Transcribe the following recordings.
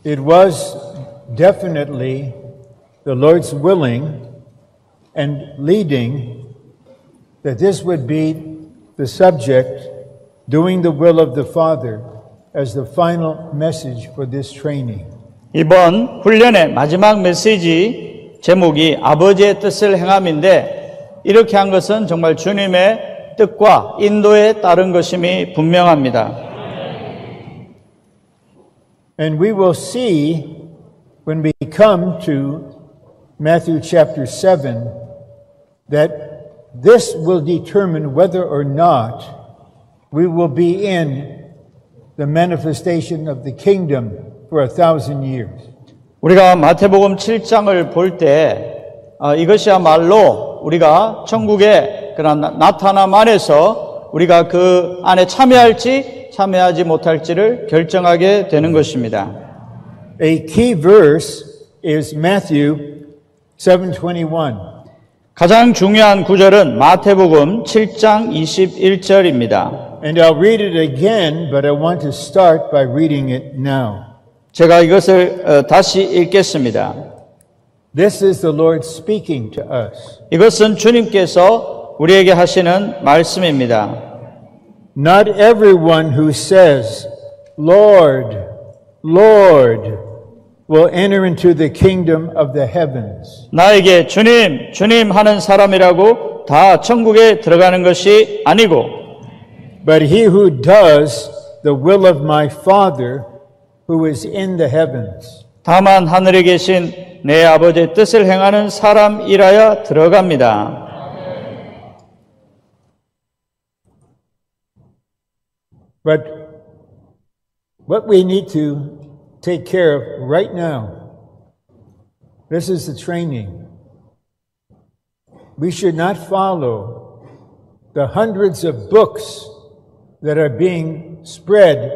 It was definitely the Lord's willing and leading that this would be the subject, doing the will of the Father, as the final message for this training. 이번 훈련의 마지막 메시지 제목이 아버지의 뜻을 행함인데 이렇게 한 것은 정말 주님의 뜻과 인도에 따른 것임이 분명합니다. And we will see when we come to Matthew chapter 7 that this will determine whether or not we will be in the manifestation of the kingdom for 1,000 years. 우리가 마태복음 7장을 볼 때 이것이야말로 우리가 천국의 그런 나타남 안에서 우리가 그 안에 참여할지 참여하지 못할지를 결정하게 되는 것입니다. A key verse is Matthew 7:21. 가장 중요한 구절은 마태복음 7장 21절입니다. And I'll read it again, but I want to start by reading it now. 제가 이것을 다시 읽겠습니다. This is the Lord speaking to us. 이것은 주님께서 우리에게 하시는 말씀입니다. Not everyone who says, Lord, Lord, will enter into the kingdom of the heavens. 나에게 주님, 주님 하는 사람이라고 다 천국에 들어가는 것이 아니고 But he who does the will of my Father who is in the heavens. 다만 하늘에 계신 내 아버지의 뜻을 행하는 사람이라야 들어갑니다. But what we need to take care of right now, this is the training. We should not follow the hundreds of books that are being spread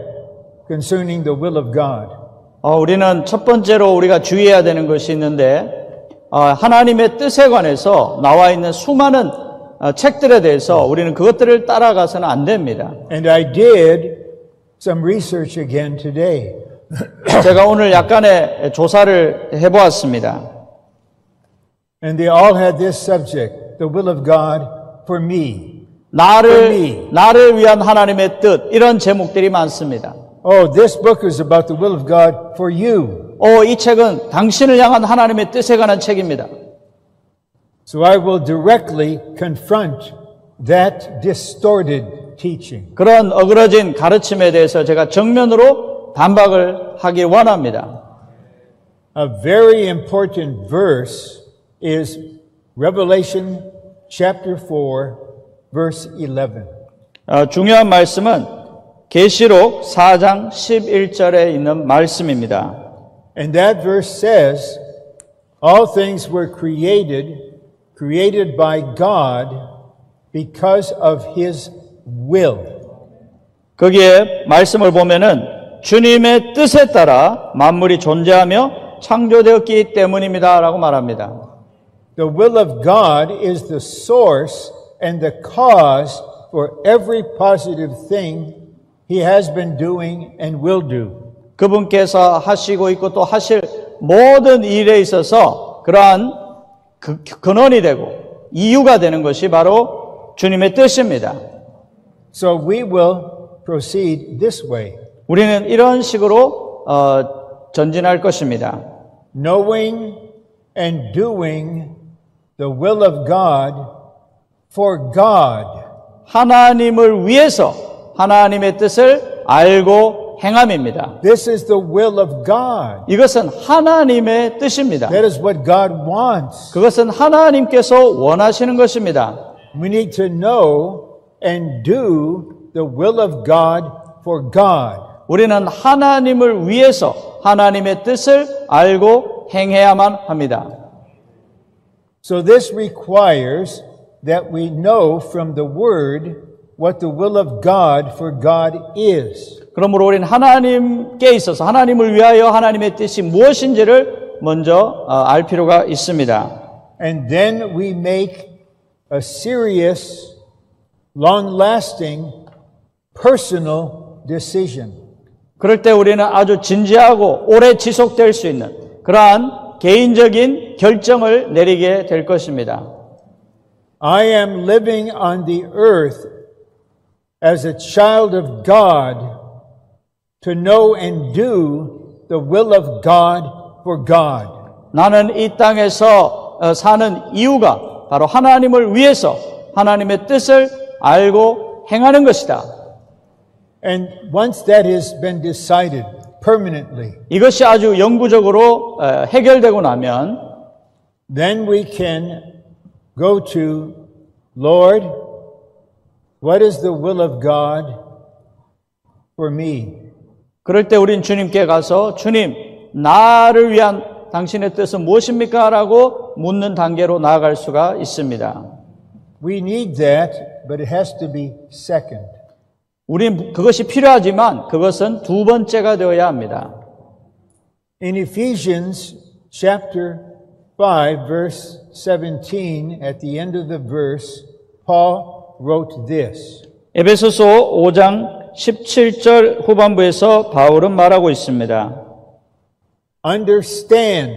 concerning the will of God. 우리는 첫 번째로 우리가 주의해야 되는 것이 있는데 하나님의 뜻에 관해서 나와 있는 수많은 책들에 대해서 우리는 그것들을 따라가서는 안 됩니다. And I did some research again today. 제가 오늘 약간의 조사를 해보았습니다. And they all had this subject, the will of God for me. 나를 위한 하나님의 뜻, 이런 제목들이 많습니다. Oh, this book is about the will of God for you. 이 책은 당신을 향한 하나님의 뜻에 관한 책입니다. So I will directly confront that distorted teaching. 그런 어그러진 가르침에 대해서 제가 정면으로 반박을 하길 원합니다. A very important verse is Revelation chapter 4, verse 11. 중요한 말씀은 계시록 4장 11절에 있는 말씀입니다. And that verse says, all things were created by God because of His will. 거기에 말씀을 보면은 주님의 뜻에 따라 만물이 존재하며 창조되었기 때문입니다라고 말합니다. The will of God is the source and the cause for every positive thing He has been doing and will do. 그분께서 하시고 있고 또 하실 모든 일에 있어서 그러한 근원이 되고 이유가 되는 것이 바로 주님의 뜻입니다. So we will proceed this way. 우리는 이런 식으로 전진할 것입니다. Knowing and doing the will of God for God. 하나님을 위해서 하나님의 뜻을 알고 행함입니다. This is the will of God. 이것은 하나님의 뜻입니다. That is what God wants. 그것은 하나님께서 원하시는 것입니다. We need to know and do the will of God for God. 우리는 하나님을 위해서 하나님의 뜻을 알고 행해야만 합니다. So this requires that we know from the Word what the will of God for God is. 그러므로 우리는 하나님께 있어서 하나님을 위하여 하나님의 뜻이 무엇인지를 먼저 알 필요가 있습니다. And then we make a serious, long-lasting, personal decision. 그럴 때 우리는 아주 진지하고 오래 지속될 수 있는 그러한 개인적인 결정을 내리게 될 것입니다. I am living on the earth as a child of God to know and do the will of God for God. 나는 이 땅에서 사는 이유가 바로 하나님을 위해서 하나님의 뜻을 알고 행하는 것이다. And once that has been decided permanently, 이것이 아주 영구적으로 해결되고 나면 then we can go to, Lord, what is the will of God for me? 그럴 때 우린 주님께 가서 주님, 나를 위한 당신의 뜻은 무엇입니까? 라고 묻는 단계로 나아갈 수가 있습니다. We need that, but it has to be second. 우린 그것이 필요하지만 그것은 두 번째가 되어야 합니다. In Ephesians chapter 5, verse 17, at the end of the verse, Paul wrote this. 에베소서 5장 17절 후반부에서 바울은 말하고 있습니다. Understand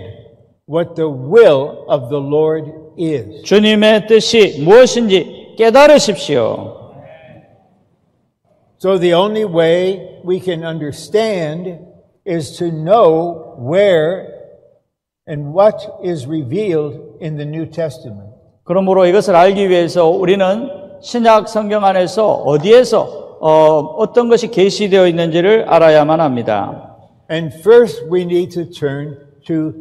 what the will of the Lord is. 주님의 뜻이 무엇인지 깨달으십시오. So the only way we can understand is to know where and what is revealed in the New Testament. 그러므로 이것을 알기 위해서 우리는 신약 성경 안에서 어디에서 어떤 것이 계시되어 있는지를 알아야만 합니다. And first we need to turn to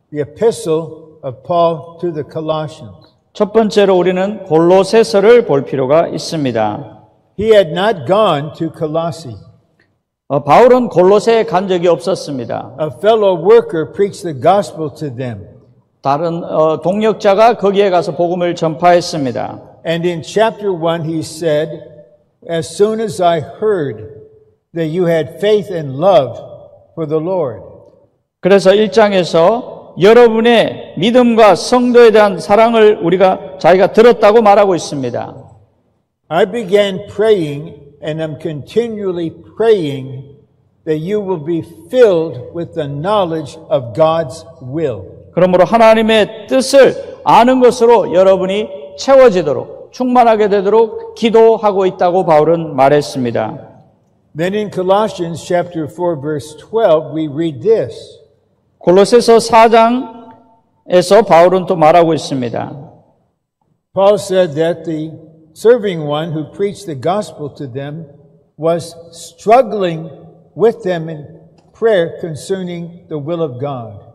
the epistle of Paul to the Colossians. 첫 번째로 우리는 골로새서를 볼 필요가 있습니다. He had not gone to Colossae. 바울은 골로새에 간 적이 없었습니다. A fellow worker preached the gospel to them. 다른 동역자가 거기에 가서 복음을 전파했습니다. And in chapter 1 he said, as soon as I heard that you had faith and love for the Lord. 그래서 1장에서 여러분의 믿음과 성도에 대한 사랑을 자기가 들었다고 말하고 있습니다. I began praying and am continually praying that you will be filled with the knowledge of God's will. 그러므로 하나님의 뜻을 아는 것으로 여러분이 채워지도록 충만하게 되도록 기도하고 있다고 바울은 말했습니다. Then in Colossians chapter 4 verse 12 we read this. 골로새서 4장에서 바울은 또 말하고 있습니다. Paul said that the serving one who preached the gospel to them was struggling with them in prayer concerning the will of God.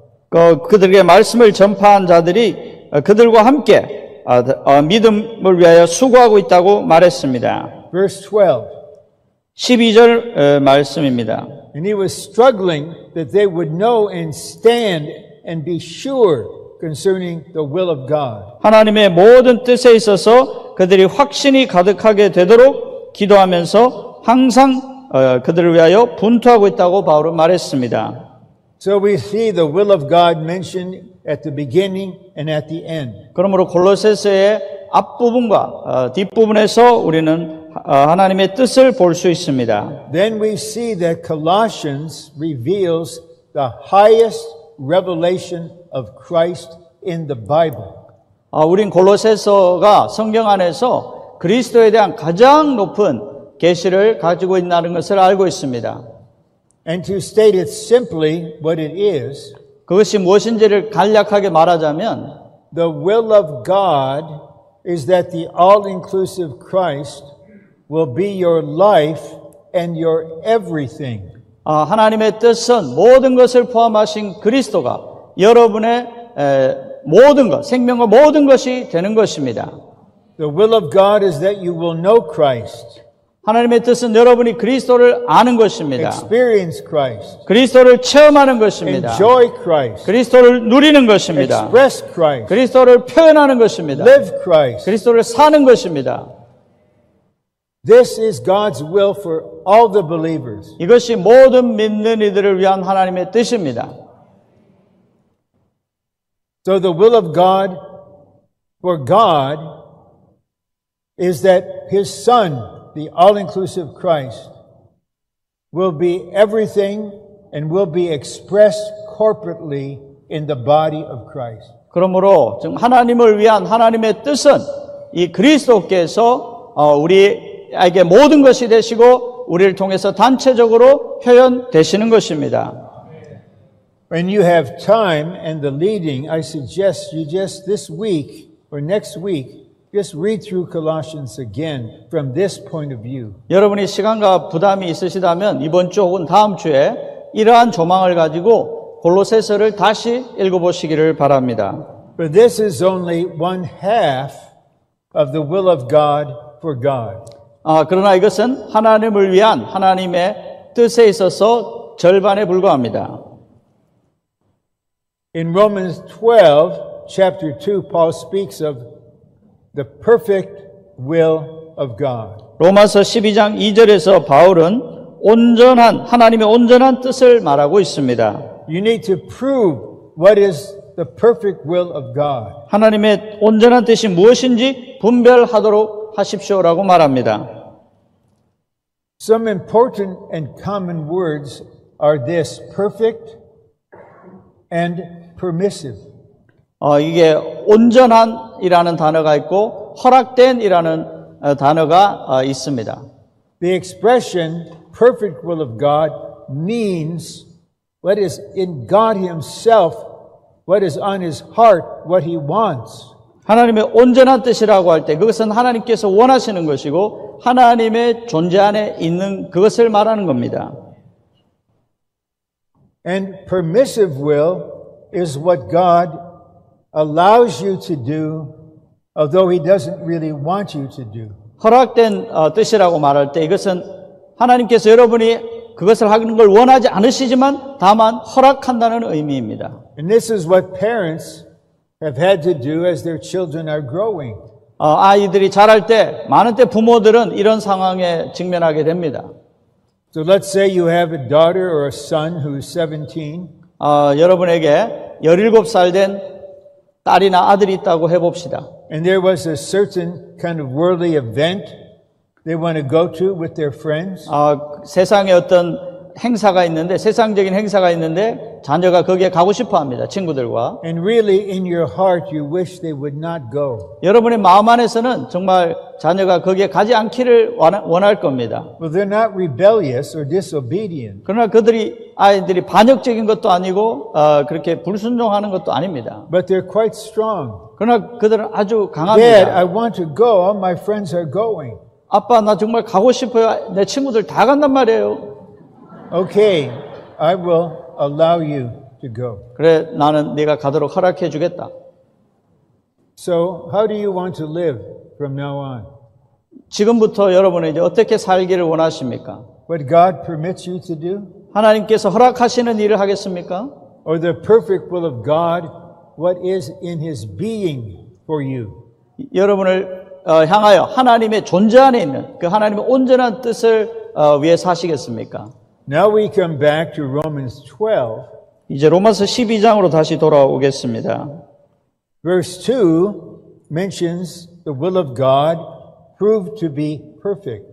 그들에게 말씀을 전파한 자들이 그들과 함께 믿음을 위하여 수고하고 있다고 말했습니다. Verse 12. 12절 말씀입니다. And he was struggling that they would know and stand and be sure concerning the will of God. 하나님의 모든 뜻에 있어서 그들이 확신이 가득하게 되도록 기도하면서 항상 그들을 위하여 분투하고 있다고 바울은 말했습니다. So we see the will of God mentioned at the beginning and at the end. 그러므로 골로새서의 앞부분과 뒷부분에서 우리는 하나님의 뜻을 볼 수 있습니다. Then we see that Colossians reveals the highest revelation of Christ in the Bible. 우린 골로새서가 성경 안에서 그리스도에 대한 가장 높은 계시를 가지고 있다는 것을 알고 있습니다. And to state it simply what it is, 그것이 무엇인지를 간략하게 말하자면 the will of God is that the all-inclusive Christ will be your life and your everything. 하나님의 뜻은 모든 것을 포함하신 그리스도가 여러분의 모든 것, 생명과 모든 것이 되는 것입니다. The will of God is that you will know Christ, 하나님의 뜻은 여러분이 그리스도를 아는 것입니다. experience Christ, 그리스도를 체험하는 것입니다. enjoy Christ, 그리스도를 누리는 것입니다. express Christ, 그리스도를 표현하는 것입니다. live Christ. 그리스도를 사는 것입니다. This is God's will for all the believers. 이것이 모든 믿는 이들을 위한 하나님의 뜻입니다. So the will of God for God is that His Son, the all-inclusive Christ, will be everything and will be expressed corporately in the body of Christ. 그러므로 지금 하나님을 위한 하나님의 뜻은 이 그리스도께서 우리에게 모든 것이 되시고 우리를 통해서 단체적으로 표현되시는 것입니다. When you have time and the leading, I suggest you just this week or next week, just read through Colossians again from this point of view. 여러분이 시간과 부담이 있으시다면 이번 주 혹은 다음 주에 이러한 조망을 가지고 골로새서를 다시 읽어보시기를 바랍니다. But this is only one half of the will of God for God. 그러나 이것은 하나님을 위한 하나님의 뜻에 있어서 절반에 불과합니다. In Romans 12, chapter 2, Paul speaks of the perfect will of God. 로마서 12장 2절에서 바울은 하나님의 온전한 뜻을 말하고 있습니다. You need to prove what is the perfect will of God. 하나님의 온전한 뜻이 무엇인지 분별하도록 하십시오라고 말합니다. Some important and common words are this: perfect and permissive. 이게 온전한이라는 단어가 있고 허락된이라는 단어가 있습니다. The expression perfect will of God means what is in God Himself, what is on His heart, what He wants. 하나님의 온전한 뜻이라고 할 때 그것은 하나님께서 원하시는 것이고 하나님의 존재 안에 있는 그것을 말하는 겁니다. And permissive will is what God allows you to do, although He doesn't really want you to do. 허락된 뜻이라고 말할 때 이것은 하나님께서 여러분이 그것을 하는 걸 원하지 않으시지만 다만 허락한다는 의미입니다. And this is what parents have had to do as their children are growing. 아이들이 자랄 때 많은 때 부모들은 이런 상황에 직면하게 됩니다. So let's say you have a daughter or a son who's 17. 여러분에게 17살 된 딸이나 아들이 있다고 해봅시다. And there was a certain kind of worldly event they want to go to with their friends. 세상에 어떤 행사가 있는데 세상적인 행사가 있는데 자녀가 거기에 가고 싶어 합니다. 친구들과. And really in your heart you wish they would not go. 여러분의 마음 안에서는 정말 자녀가 거기에 가지 않기를 원할 겁니다. Well, they're not rebellious or disobedient. 그러나 아이들이 반역적인 것도 아니고 그렇게 불순종하는 것도 아닙니다. But they're quite strong. 그러나 그들은 아주 Dad, 강합니다. I want to go. All my friends are going. 아빠 나 정말 가고 싶어요. 내 친구들 다 간단 말이에요. Okay, I will allow you to go. 그래 나는 네가 가도록 허락해 주겠다. So, how do you want to live from now on? 지금부터 여러분은 이제 어떻게 살기를 원하십니까? What God permits you to do? 하나님께서 허락하시는 일을 하겠습니까? Or the perfect will of God, what is in His being for you? 여러분을 향하여 하나님의 존재 안에 있는 그 하나님의 온전한 뜻을 위해 사시겠습니까? Now we come back to Romans 12. 이제 로마서 12장으로 다시 돌아오겠습니다. Verse 2 mentions the will of God proved to be perfect.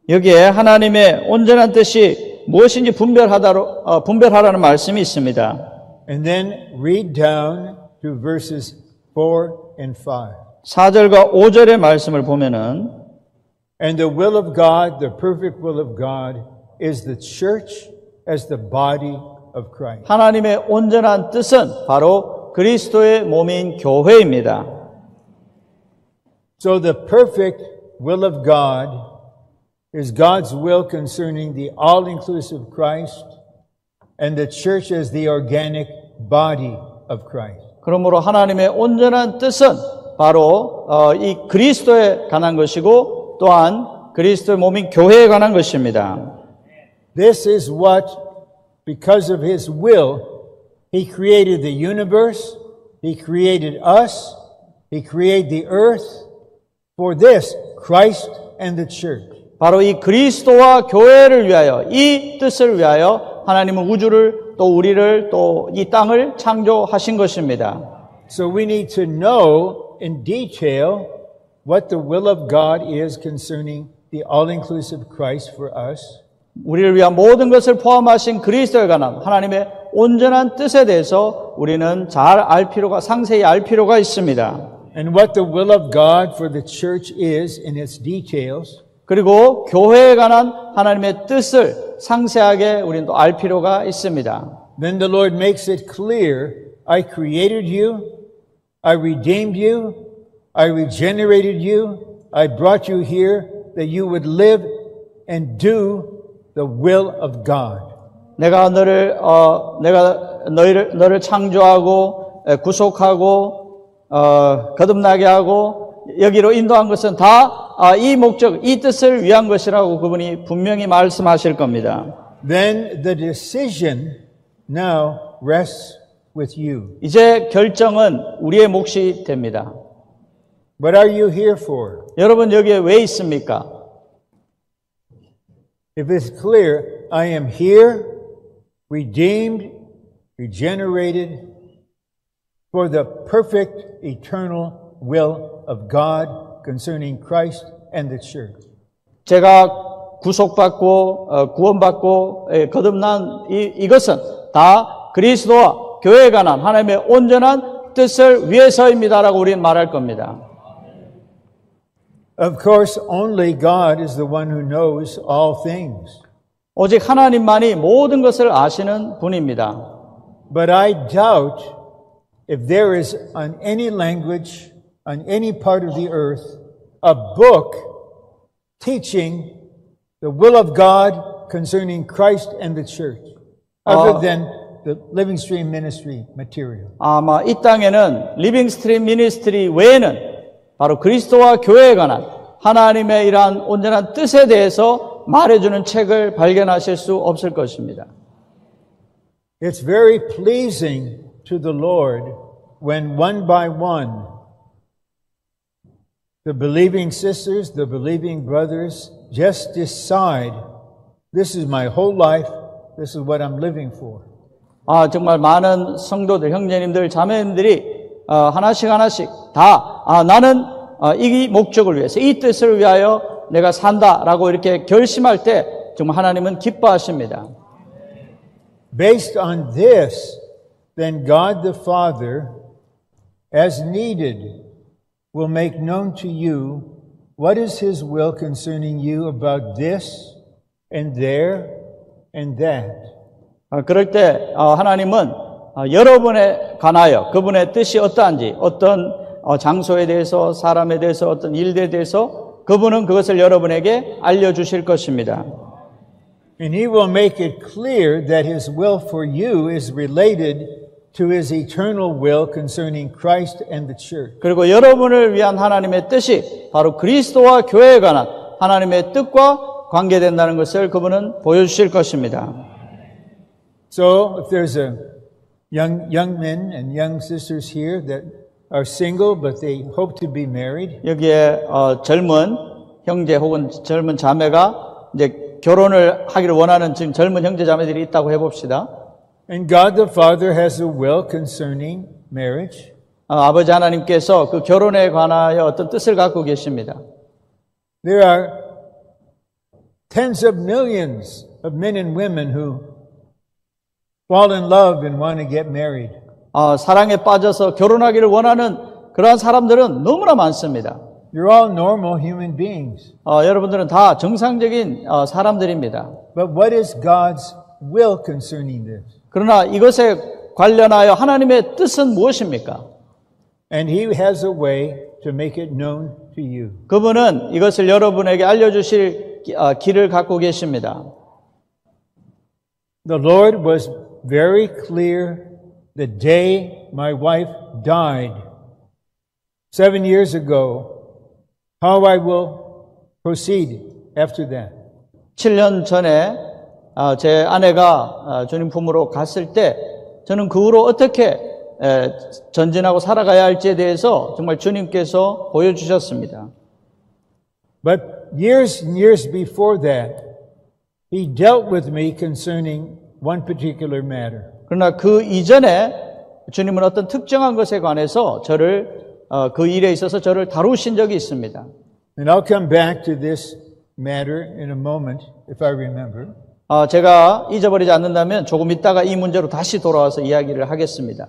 여기에 하나님의 온전한 뜻이 무엇인지 분별하라는 말씀이 있습니다. And then read down to verses 4 and 5. 4절과 5절의 말씀을 보면은 And the will of God, the perfect will of God, is the church as the body of Christ. 하나님의 온전한 뜻은 바로 그리스도의 몸인 교회입니다. So the perfect will of God is God's will concerning the all-inclusive Christ and the church as the organic body of Christ. 그러므로 하나님의 온전한 뜻은 바로 이 그리스도에 관한 것이고 또한 그리스도의 몸인 교회에 관한 것입니다. This is what, because of His will, He created the universe, He created us, He created the earth for this, Christ and the church. 바로 이 그리스도와 교회를 위하여 이 뜻을 위하여 하나님은 우주를 또 우리를 또 이 땅을 창조하신 것입니다. So we need to know in detail what the will of God is concerning the all-inclusive Christ for us. 우리를 위한 모든 것을 포함하신 그리스도에 관한 하나님의 온전한 뜻에 대해서 우리는 잘 알 필요가, 상세히 알 필요가 있습니다. And what the will of God for the church is in its details. 그리고 교회에 관한 하나님의 뜻을 상세하게 우리는 또 알 필요가 있습니다. Then the Lord makes it clear, I created you, I redeemed you, I regenerated you, I brought you here that you would live and do the will of God. 내가 너를 창조하고 구속하고 거듭나게 하고 여기로 인도한 것은 다 이 목적, 이 뜻을 위한 것이라고 그분이 분명히 말씀하실 겁니다. Then the decision now rests with you. 이제 결정은 우리의 몫이 됩니다. What are you here for? 여러분 여기에 왜 있습니까? If it's clear, I am here, redeemed, regenerated, for the perfect eternal will of God concerning Christ and the church. 제가 구속받고 구원받고 거듭난 이것은 다 그리스도와 교회에 관한 하나님의 온전한 뜻을 위해서입니다라고 우리는 말할 겁니다. Of course, only God is the one who knows all things. 오직 하나님만이 모든 것을 아시는 분입니다. But I doubt if there is on any language, on any part of the earth, a book teaching the will of God concerning Christ and the church, other than the Living Stream Ministry material. 아마 이 땅에는 리빙 스트림 미니스트리 외에는 바로 그리스도와 교회에 관한 하나님의 이러한 온전한 뜻에 대해서 말해주는 책을 발견하실 수 없을 것입니다. It's very pleasing to the Lord when one by one the believing sisters, the believing brothers just decide, this is my whole life, this is what I'm living for. 정말 많은 성도들, 형제님들, 자매님들이 하나씩 다 나는 이 목적을 위해서, 이 뜻을 위하여 내가 산다라고 이렇게 결심할 때 정말 하나님은 기뻐하십니다. Based on this, then God the Father, as needed, will make known to you what is His will concerning you about this and there and that. 그럴 때 하나님은 여러분에 관하여 그분의 뜻이 어떠한지, 어떤 장소에 대해서, 사람에 대해서, 어떤 일들에 대해서 그분은 그것을 여러분에게 알려주실 것입니다. And He will make it clear that His will for you is related to His eternal will concerning Christ and the church. 그리고 여러분을 위한 하나님의 뜻이 바로 그리스도와 교회에 관한 하나님의 뜻과 관계된다는 것을 그분은 보여주실 것입니다. So, if there's a young men and young sisters here that are single but they hope to be married, 여기에 젊은 형제 혹은 젊은 자매가 이제 결혼을 하기를 원하는 지금 젊은 형제 자매들이 있다고 해봅시다. and God the Father has a will concerning marriage, 아버지 하나님께서 그 결혼에 관하여 어떤 뜻을 갖고 계십니다. there are tens of millions of men and women who fall in love and want to get married. 사랑에 빠져서 결혼하기를 원하는 그러한 사람들은 너무나 많습니다. You're all normal human beings. 여러분들은 다 정상적인 사람들입니다. But what is God's will concerning this? 그러나 이것에 관련하여 하나님의 뜻은 무엇입니까? And He has a way to make it known to you. 그분은 이것을 여러분에게 알려주실 길을 갖고 계십니다. The Lord was very clear the day my wife died 7 years ago how I will proceed after that. 7년 전에 제 아내가 주님 품으로 갔을 때 저는 그 후로 어떻게 전진하고 살아가야 할지에 대해서 정말 주님께서 보여주셨습니다. But years and years before that, He dealt with me concerning one particular matter. 그러나 그 이전에 주님은 어떤 특정한 것에 관해서 그 일에 있어서 저를 다루신 적이 있습니다. And I'll come back to this matter in a moment, if I remember. 제가 잊어버리지 않는다면 조금 있다가 이 문제로 다시 돌아와서 이야기를 하겠습니다.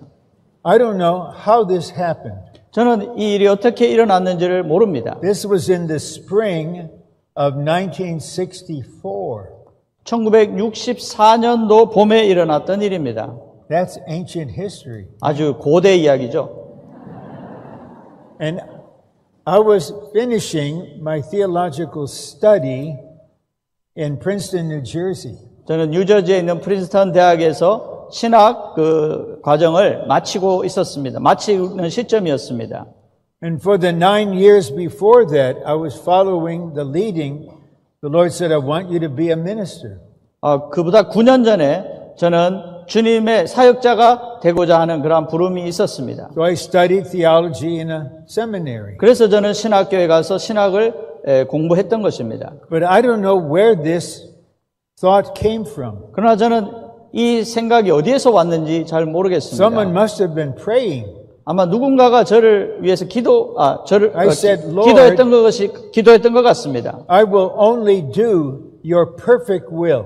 I don't know how this happened. 저는 이 일이 어떻게 일어났는지를 모릅니다. This was in the spring of 1964. 1964년도 봄에 일어났던 일입니다. That's ancient history. 아주 고대 이야기죠. And I was finishing my theological study in Princeton, New Jersey. 저는 뉴저지에 있는 프린스턴 대학에서 신학 과정을 마치고 있었습니다. 마치는 시점이었습니다. And for the 9 years before that, I was following the leading. The Lord said, I want you to be a minister. 그보다 9년 전에 저는 주님의 사역자가 되고자 하는 그런 부름이 있었습니다. So I studied theology in a seminary. 그래서 저는 신학교에 가서 신학을 공부했던 것입니다. But I don't know where this thought came from. 그러나 저는 이 생각이 어디에서 왔는지 잘 모르겠습니다. Someone must have been praying. 아마 누군가가 저를 위해서 I said, Lord, 기도했던 것 같습니다. I will only do your perfect will.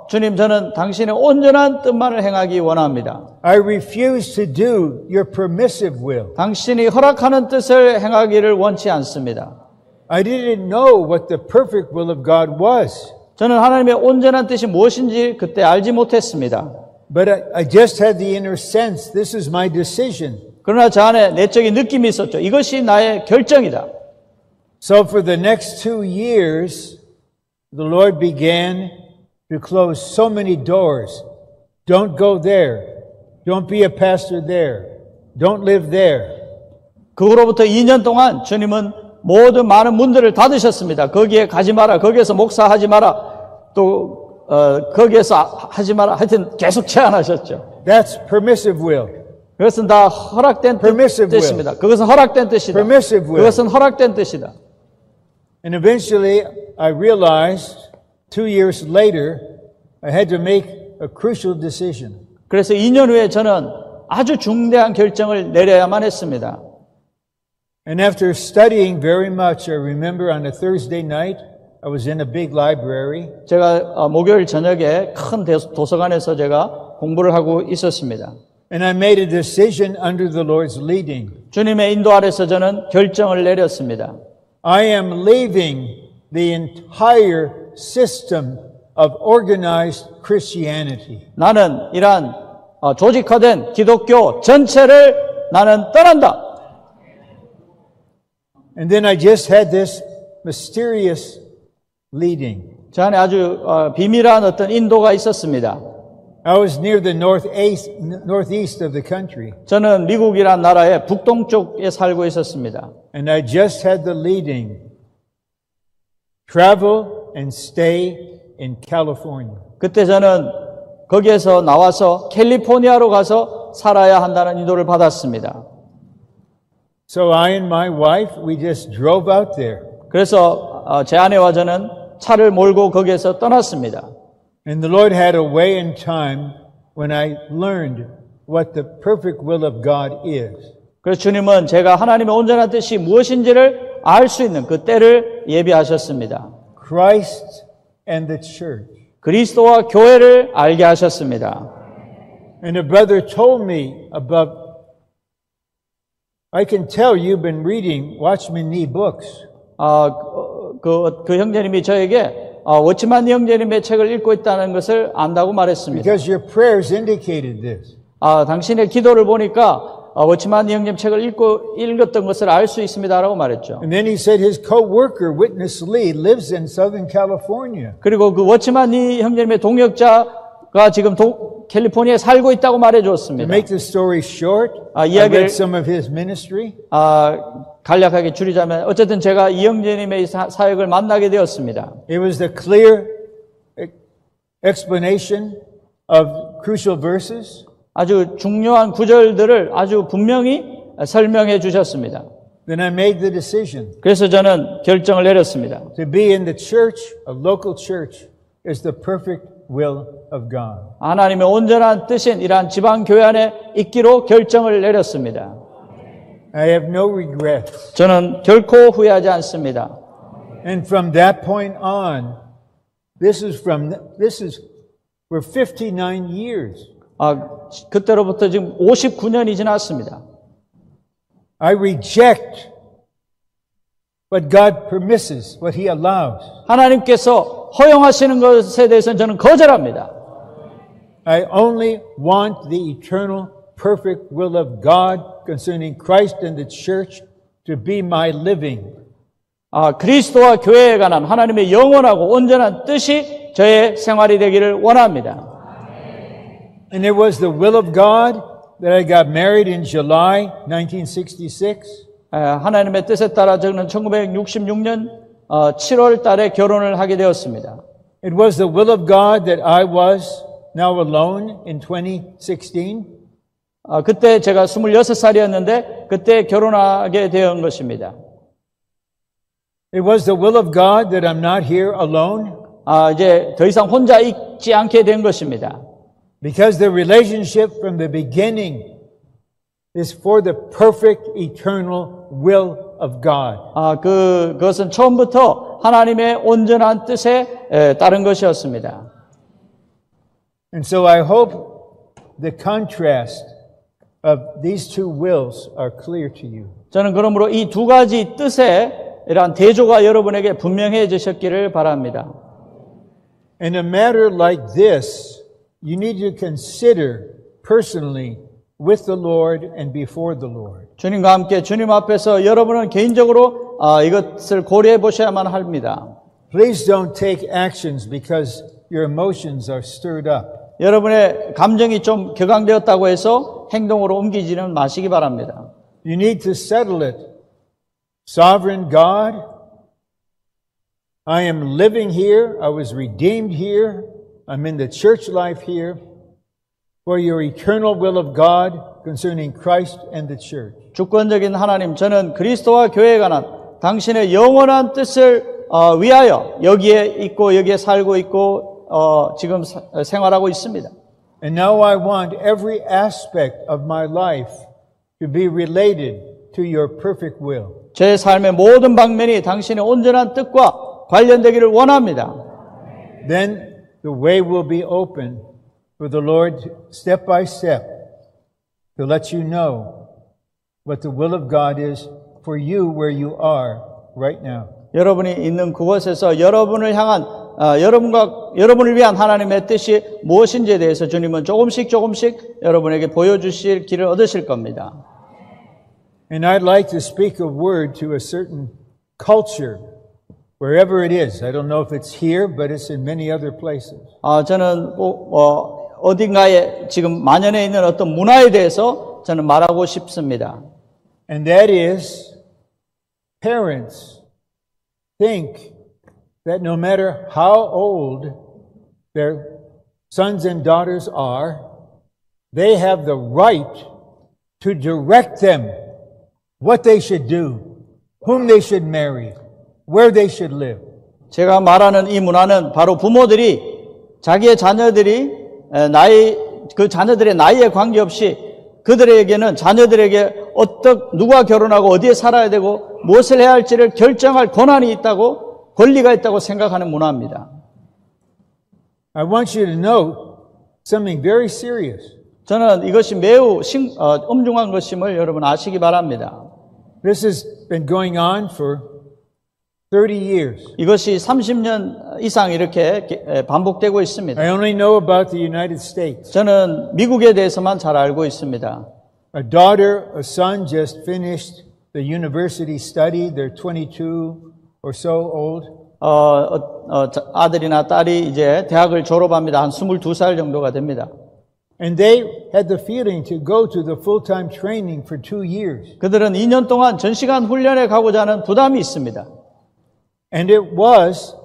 주님, 저는 당신의 온전한 뜻만을 행하기 원합니다. I refuse to do your permissive will. 당신이 허락하는 뜻을 행하기를 원치 않습니다. I didn't know what the perfect will of God was. 저는 하나님의 온전한 뜻이 무엇인지 그때 알지 못했습니다. But I just had the inner sense, this is my decision. 그러나 저 안에 내적인 느낌이 있었죠. 이것이 나의 결정이다. So for the next 2 years, the Lord began to close so many doors. Don't go there. Don't be a pastor there. Don't live there. 그 후로부터 2년 동안 주님은 모든 많은 문들을 닫으셨습니다. 거기에 가지 마라. 거기에서 목사하지 마라. 또 거기에서 하지 마라. 하여튼 계속 제한하셨죠. That's permissive will. 그것은 다 허락된 뜻입니다. 그것은 허락된 뜻이다. Permissive will. 그것은 허락된 뜻이다. And eventually I realized 2 years later I had to make a crucial decision. 그래서 2년 후에 저는 아주 중대한 결정을 내려야만 했습니다. And after studying very much, I remember on a Thursday night, I was in a big library. 제가 목요일 저녁에 큰 도서관에서 제가 공부를 하고 있었습니다. And I made a decision under the Lord's leading. 주님의 인도 아래서 저는 결정을 내렸습니다. I am leaving the entire system of organized Christianity. 나는 이러한 조직화된 기독교 전체를 나는 떠난다. And then I just had this mysterious leading. 저 안에 아주 비밀한 어떤 인도가 있었습니다. I was near the northeast of the country. 저는 미국이란 나라의 북동쪽에 살고 있었습니다. And I just had the leading. Travel and stay in California. 그때 저는 거기에서 나와서 캘리포니아로 가서 살아야 한다는 인도를 받았습니다. So I and my wife, we just drove out there. 그래서 제 아내와 저는 차를 몰고 거기에서 떠났습니다. And the Lord had a way and time when I learned what the perfect will of God is. 그래서 주님은 제가 하나님의 온전한 뜻이 무엇인지를 알 수 있는 그 때를 예비하셨습니다. Christ and the church. 그리스도와 교회를 알게 하셨습니다. And a brother told me about, I can tell you've been reading Watchman Nee books. 그 형제님이 저에게 워치만 형제님의 책을 읽고 있다는 것을 안다고 말했습니다. Because your prayers indicated this. 당신의 기도를 보니까 워치만 형님 책을 읽었던 것을 알 수 있습니다라고 말했죠. And then he said his co-worker, Witness Lee, lives in Southern California. 그리고 그 워치만 형제님의 동역자가 지금 캘리포니아에 살고 있다고 말해 To 주었습니다. make the story short, I 이야기를- read some of his ministry. 간략하게 줄이자면 어쨌든 제가 이 형제님의 사역을 만나게 되었습니다. It was the clear explanation of crucial verses. 아주 중요한 구절들을 아주 분명히 설명해 주셨습니다. Then I made the decision. 그래서 저는 결정을 내렸습니다. To be in the church, a local church, is the perfect will of God. 하나님의 온전한 뜻인 이러한 지방 교회 안에 있기로 결정을 내렸습니다. I have no regrets. 저는 결코 후회하지 않습니다. And from that point on, This is for 59 years. 그때로부터 지금 59년이 지났습니다. I reject what God permisses, what He allows. 하나님께서 허용하시는 것에 대해서는 저는 거절합니다. I only want the eternal, perfect will of God concerning Christ and the church to be my living. 그리스도와 교회에 관한 하나님의 영원하고 온전한 뜻이 저의 생활이 되기를 원합니다. And it was the will of God that I got married in July 1966. 하나님의 뜻에 따라 저는 1966년 7월 달에 결혼을 하게 되었습니다. It was the will of God that I was now alone in 2016. 그때 제가 26살이었는데 그때 결혼하게 된 것입니다. It was the will of God that I'm not here alone. 이제 더 이상 혼자 있지 않게 된 것입니다. Because the relationship from the beginning is for the perfect eternal will of God. 그것은 처음부터 하나님의 온전한 뜻에 따른 것이었습니다. And so I hope the contrast of these two wills are clear to you. 저는 그러므로 이 두 가지 뜻에 이러한 대조가 여러분에게 분명해지셨기를 바랍니다. In a matter like this, you need to consider personally with the Lord and before the Lord. 주님과 함께 주님 앞에서 여러분은 개인적으로 이것을 고려해 보셔야만 합니다. Please don't take actions because your emotions are stirred up. 여러분의 감정이 좀 격앙되었다고 해서 행동으로 옮기지는 마시기 바랍니다. You need to settle it. Sovereign God, I am living here. I was redeemed here. I'm in the church life here for your eternal will of God concerning Christ and the church. 주권적인 하나님, 저는 그리스도와 교회에 관한 당신의 영원한 뜻을 위하여 여기에 있고 여기에 살고 있고 지금 생활하고 있습니다. And now I want every aspect of my life to be related to your perfect will. 제 삶의 모든 방면이 당신의 온전한 뜻과 관련되기를 원합니다. Then the way will be open for the Lord step by step to let you know what the will of God is for you where you are right now. 여러분이 있는 그곳에서 여러분을 향한 여러분을 위한 하나님의 뜻이 무엇인지에 대해서 주님은 조금씩 여러분에게 보여주실 길을 얻으실 겁니다. And I'd like to speak a word to a certain culture, wherever it is. I don't know if it's here, but it's in many other places. 저는 어딘가에 지금 만연해 있는 어떤 문화에 대해서 저는 말하고 싶습니다. And that is, parents think that no matter how old their sons and daughters are, they have the right to direct them what they should do, whom they should marry, where they should live. 제가 말하는 이 문화는 바로 부모들이 자기의 자녀들이 그 자녀들의 나이에 관계없이 그들에게는 자녀들에게 누가 결혼하고 어디에 살아야 되고 무엇을 해야 할지를 결정할 권리가 있다고 생각하는 문화입니다. I want you to know something very serious. 저는 이것이 매우 엄중한 것임을 여러분 아시기 바랍니다. This has been going on for 30 years. 이것이 30년 이상 이렇게 반복되고 있습니다. I only know about the United States. 저는 미국에 대해서만 잘 알고 있습니다. A daughter, a son just finished the university study. They're 22 or so old. 아들이나 딸이 이제 대학을 졸업합니다. 한 22살 정도가 됩니다. And they had the feeling to go to the full-time training for 2 years. 그들은 2년 동안 전시간 훈련에 가고자 하는 부담이 있습니다. And it was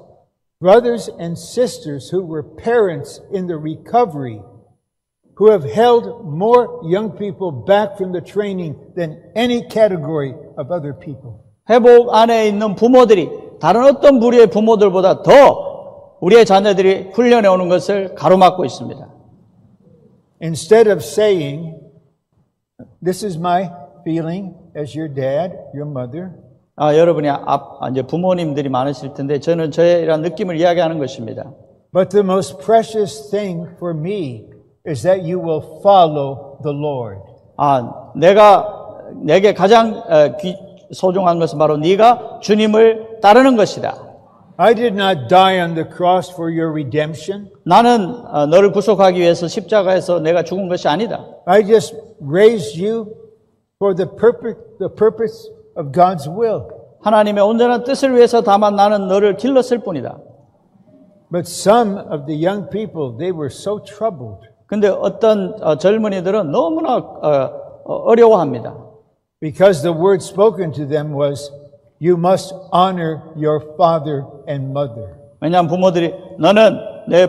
brothers and sisters who were parents in the recovery who have held more young people back from the training than any category of other people. 회복 안에 있는 부모들이 다른 어떤 부류의 부모들보다 더 우리의 자녀들이 훈련해 오는 것을 가로막고 있습니다. Instead of saying, this is my feeling as your dad, your mother, 여러분이 이제 부모님들이 많으실 텐데 저는 저의 이런 느낌을 이야기하는 것입니다. But the most precious thing for me is that you will follow the Lord. 내게 가장 소중한 것은 바로 네가 주님을 따르는 것이다. I did not die on the cross for your redemption. 나는 너를 구속하기 위해서 십자가에서 내가 죽은 것이 아니다. I just raised you for the purpose of God's will. 하나님의 온전한 뜻을 위해서 다만 나는 너를 길렀을 뿐이다. But some of the young people, they were so troubled. 근데 어떤 젊은이들은 너무나 어려워합니다. Because the word spoken to them was, you must honor your father and mother. 왜냐하면 부모들이 너는 내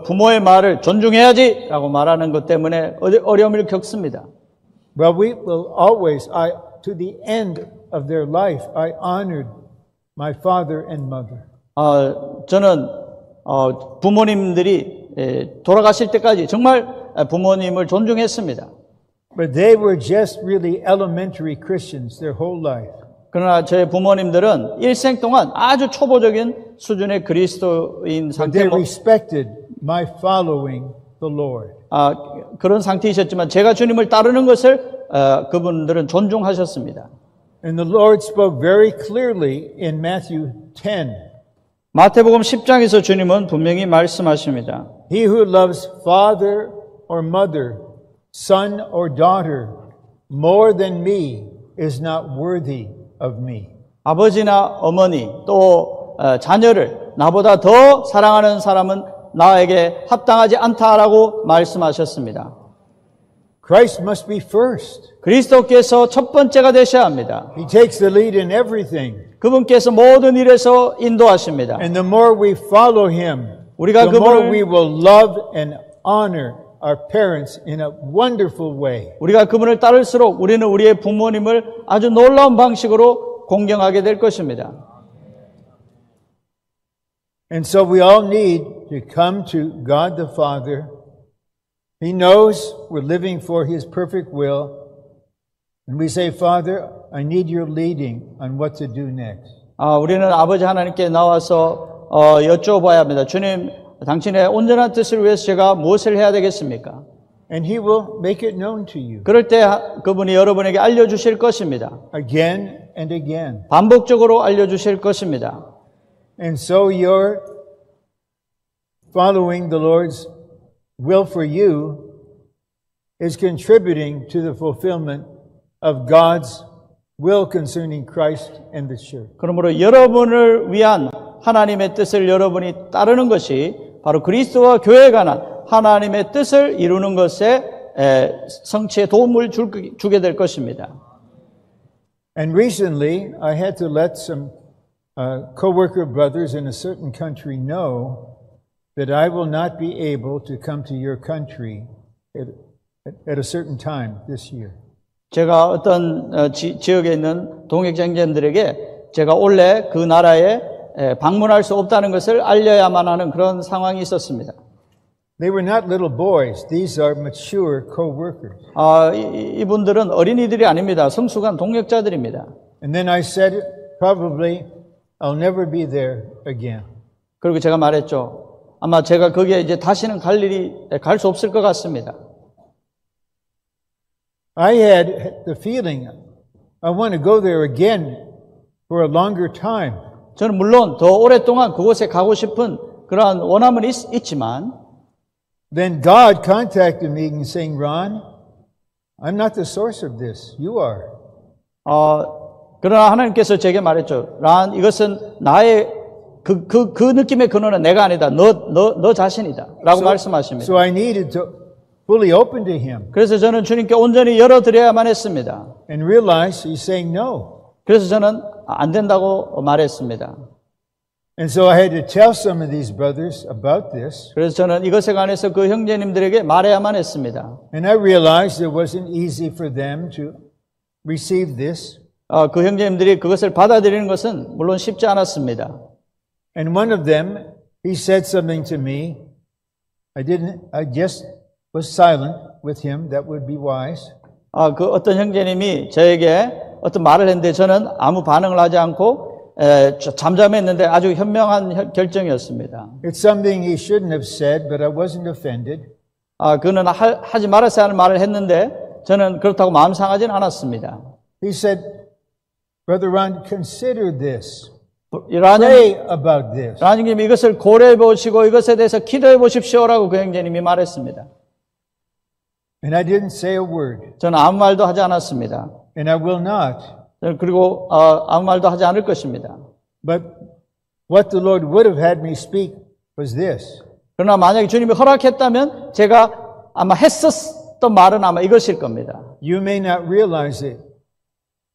부모의 말을 존중해야지 라고 말하는 것 때문에 어려움을 겪습니다. Well, we will always, to the end of their life, I honored my father and mother. 저는 부모님들이 돌아가실 때까지 정말 부모님을 존중했습니다. But they were just really elementary Christians their whole life. 그러나 저의 부모님들은 일생 동안 아주 초보적인 수준의 그리스도인 But they 상태로 respected my following the Lord. 그런 상태이셨지만 제가 주님을 따르는 것을 그분들은 존중하셨습니다. And the Lord spoke very clearly in Matthew 10. 마태복음 10장에서 주님은 분명히 말씀하십니다. He who loves father or mother, son or daughter, more than me is not worthy of me. 아버지나 어머니 또 자녀를 나보다 더 사랑하는 사람은 나에게 합당하지 않다라고 말씀하셨습니다. Christ must be first. 그리스도께서 첫 번째가 되셔야 합니다. He takes the lead in everything. 그분께서 모든 일에서 인도하십니다. And the more we follow Him, 우리가 the more 그분을 we will love and honor our parents in a wonderful way. 우리가 그분을 따를수록 우리는 우리의 부모님을 아주 놀라운 방식으로 공경하게 될 것입니다. And so we all need to come to God the Father. He knows we're living for His perfect will. And we say, Father, I need your leading on what to do next. 우리는 아버지 하나님께 나와서 여쭤봐야 합니다. 주님, 당신의 온전한 뜻을 위해서 제가 무엇을 해야 되겠습니까? And He will make it known to you. 그럴 때 그분이 여러분에게 알려주실 것입니다. Again and again. 반복적으로 알려주실 것입니다. And so you're following the Lord's will for you is contributing to the fulfillment of God's will concerning Christ and the church. 그러므로 여러분을 위한 하나님의 뜻을 여러분이 따르는 것이 바로 그리스도와 교회에 관한 하나님의 뜻을 이루는 것에 성취에 도움을 주게 될 것입니다. And recently, I had to let some co-worker brothers in a certain country know that I will not be able to come to your country at a certain time this year. 제가 어떤 지역에 있는 동역자님들에게 제가 올해 그 나라에 방문할 수 없다는 것을 알려야만 하는 그런 상황이 있었습니다. They were not little boys. These are mature co-workers. 이분들은 어린이들이 아닙니다. 성숙한 동역자들입니다. And then I said, probably I'll never be there again. 그리고 제가 말했죠. 아마 제가 거기에 이제 다시는 갈 수 없을 것 같습니다. I had the feeling I want to go there again for a longer time. 저는 물론 더 오랫동안 그곳에 가고 싶은 그러한 원함은 있지만 Then God contacted me and saying, Ron, I'm not the source of this. You are. 그러나 하나님께서 제게 말했죠. 란, 이것은 나의 그 느낌의 근원은 내가 아니다. 너 자신이다. 라고 말씀하십니다. So I needed to fully open to Him. 그래서 저는 주님께 온전히 열어드려야만 했습니다. And realize He's saying no. 그래서 저는 안 된다고 말했습니다. And so I had to tell some of these brothers about this. 그래서 저는 이것에 관해서 그 형제님들에게 말해야만 했습니다. And I realized it wasn't easy for them to receive this. 그 형제님들이 그것을 받아들이는 것은 물론 쉽지 않았습니다. And one of them, he said something to me. I just was silent with him. That would be wise. 그 어떤 형제님이 저에게 어떤 말을 했는데 저는 아무 반응을 하지 않고 잠잠했는데 아주 현명한 결정이었습니다. It's something he shouldn't have said, but I wasn't offended. 그는 하지 말았어야 하는 말을 했는데 저는 그렇다고 마음 상하진 않았습니다. He said, Brother Ron, consider this. 라는 Pray about this. 형님 이것을 고려해 보시고 이것에 대해서 기도해 보십시오라고 그 형제님이 말했습니다. And I didn't say a word. 저는 아무 말도 하지 않았습니다. And I will not. 그리고 아무 말도 하지 않을 것입니다. But what the Lord would have had me speak was this. 그러나 만약에 주님이 허락했다면 제가 아마 했었던 말은 아마 이것일 겁니다. You may not realize it,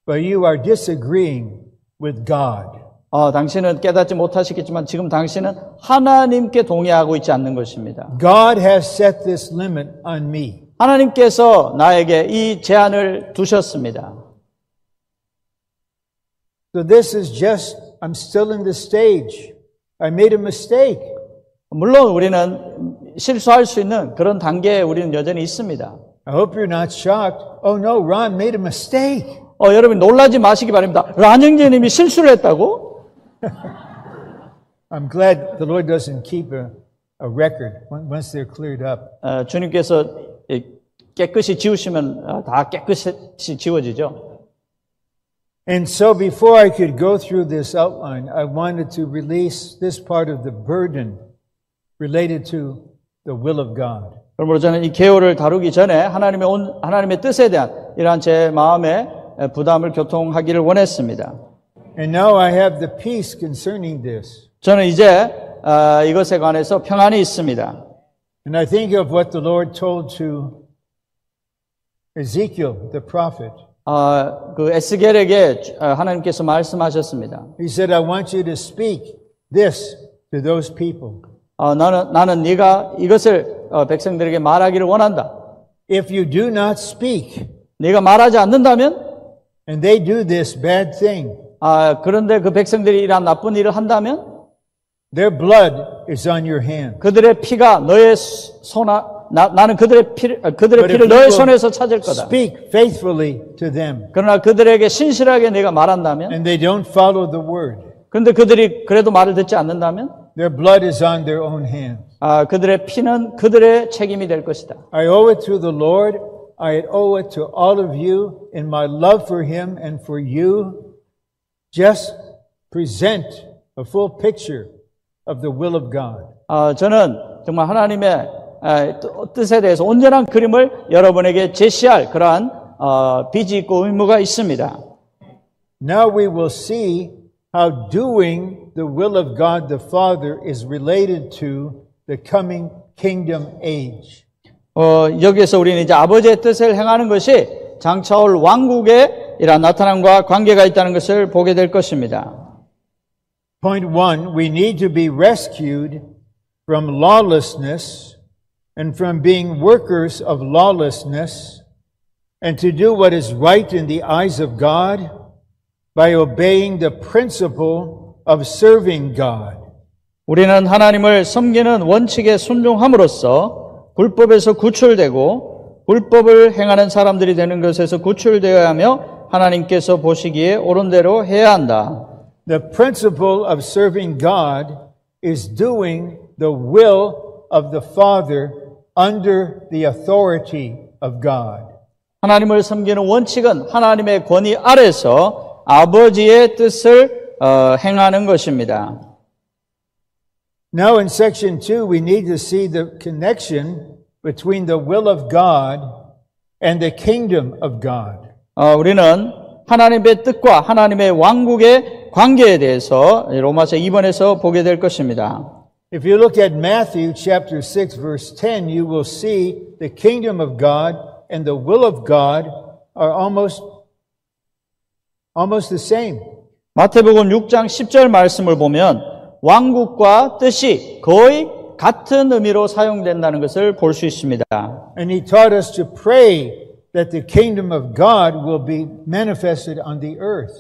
but you are disagreeing with God. 당신은 깨닫지 못하시겠지만 지금 당신은 하나님께 동의하고 있지 않는 것입니다. God has set this limit on me. 하나님께서 나에게 이 제한을 두셨습니다. So this is just, I'm still in the stage. I made a mistake. 물론 우리는 실수할 수 있는 그런 단계에 우리는 여전히 있습니다. I hope you're not shocked. Oh no, Ron made a mistake. 여러분 놀라지 마시기 바랍니다. 란 형제님이 실수를 했다고? I'm glad the Lord doesn't keep a record once they're cleared up. 주님께서 깨끗이 지우시면 다 깨끗이 지워지죠. And so before I could go through this outline, I wanted to release this part of the burden related to the will of God. 그러므로 저는 이 계율을 다루기 전에 하나님의 뜻에 대한 이러한 제 마음의 부담을 교통하기를 원했습니다. And now I have the peace concerning this. 저는 이제 이것에 관해서 평안이 있습니다. And I think of what the Lord told to Ezekiel, the prophet. 그 에스겔에게 하나님께서 말씀하셨습니다. He said, I want you to speak this to those people. 나는 네가 이것을 백성들에게 말하기를 원한다. If you do not speak, 네가 말하지 않는다면, and they do this bad thing, 그런데 그 백성들이 이러한 나쁜 일을 한다면, their blood is on your hand. 그들의 피가 너의 나는 그들의 피를 너의 손에서 찾을 거다. Speak faithfully to them. 그러나 그들에게 신실하게 네가 말한다면, And they don't follow the word. 그런데 그들이 그래도 말을 듣지 않는다면, Their blood is on their own hands. 그들의 피는 그들의 책임이 될 것이다. I owe it to the Lord. I owe it to all of you in my love for Him and for you. Just present a full picture of the will of God. 저는 정말 하나님의 뜻에 대해서 온전한 그림을 여러분에게 제시할 그러한 빚이 있고 의무가 있습니다. Now we will see how doing the will of God the Father is related to the coming kingdom age. 여기에서 우리는 이제 아버지의 뜻을 행하는 것이 장차올 왕국의 이러한 나타남과 관계가 있다는 것을 보게 될 것입니다. Point 1, we need to be rescued from lawlessness and from being workers of lawlessness and to do what is right in the eyes of God by obeying the principle of serving God. 우리는 하나님을 섬기는 원칙에 순종함으로써 불법에서 구출되고 불법을 행하는 사람들이 되는 것에서 구출되어야 하며 하나님께서 보시기에 옳은 대로 해야 한다. The principle of serving God is doing the will of the Father under the authority of God. 하나님을 섬기는 원칙은 하나님의 권위 아래서 아버지의 뜻을 행하는 것입니다. Now in section 2, we need to see the connection between the will of God and the kingdom of God. 우리는 하나님의 뜻과 하나님의 왕국의 관계에 대해서 로마서 2번에서 보게 될 것입니다. If you look at Matthew chapter 6 verse 10, you will see the kingdom of God and the will of God are almost the same. 마태복음 6장 10절 말씀을 보면 왕국과 뜻이 거의 같은 의미로 사용된다는 것을 볼 수 있습니다. And he taught us to pray that the kingdom of God will be manifested on the earth.